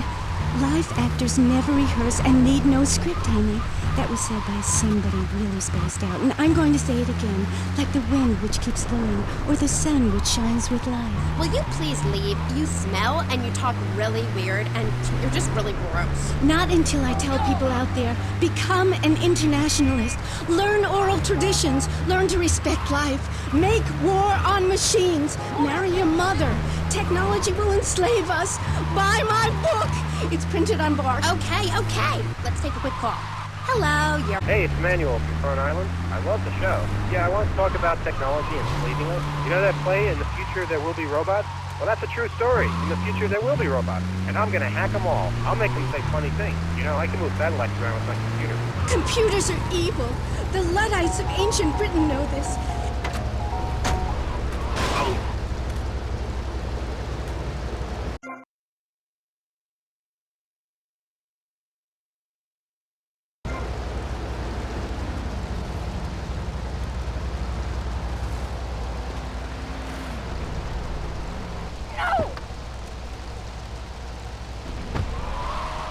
Speaker 15: Life actors never rehearse and need no script, Amy. That was said by somebody really spaced out. And I'm going to say it again, like the wind which keeps blowing, or the sun which shines with life.
Speaker 2: Will you please leave? You smell and you talk really weird and you're just really gross.
Speaker 15: Not until I tell people out there, become an internationalist. Learn oral traditions. Learn to respect life. Make war on machines. Marry your mother. Technology will enslave us. Buy my book. It's printed on bark.
Speaker 2: Okay. Let's take a quick call. Hello, you're...
Speaker 7: Hey, it's Emmanuel from Front Island. I love the show. Yeah, I want to talk about technology and enslaving us. You know that play, In the Future There Will Be Robots? Well, that's a true story. In the future, there will be robots. And I'm gonna hack them all. I'll make them say funny things. You know, I can move satellites around with my computer.
Speaker 15: Computers are evil. The Luddites of ancient Britain know this.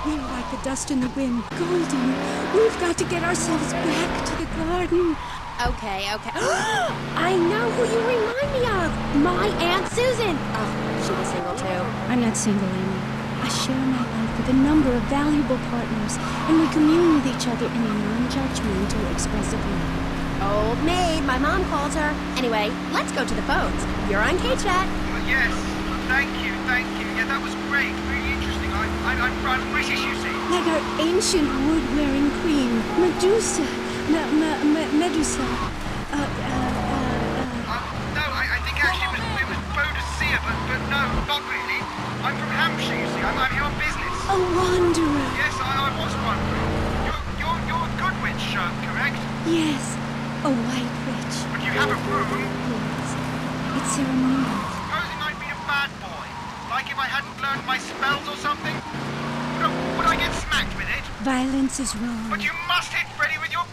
Speaker 15: We're like the dust in the wind, golden. We've got to get ourselves back to the garden.
Speaker 2: Okay. I know who you remind me of. My Aunt Susan. Oh, she was single too.
Speaker 15: I'm not single, Amy. I share my life with a number of valuable partners, and we commune with each other in a non-judgmental, expressive way.
Speaker 2: Old maid, my mom calls her. Anyway, let's go to the phones. You're on K-Chat.
Speaker 10: Yes.
Speaker 13: Thank you. Yeah, that was great. Really interesting. I'm British, you see.
Speaker 2: Like our ancient wood-wearing queen, Medusa. Medusa.
Speaker 13: No, I think actually it was Boadicea, but no, not really. I'm from Hampshire, you see. I'm here on business.
Speaker 2: A wanderer.
Speaker 13: Yes, I was wondering. You're a good witch, correct?
Speaker 2: Yes, a white witch.
Speaker 13: But you have a room.
Speaker 2: Yes. It's ceremonial.
Speaker 13: Supposing I'd been a bad boy. Like if I hadn't learned my spells or something? Would I get smacked with it?
Speaker 2: Violence is wrong.
Speaker 13: But you must hit Freddy with your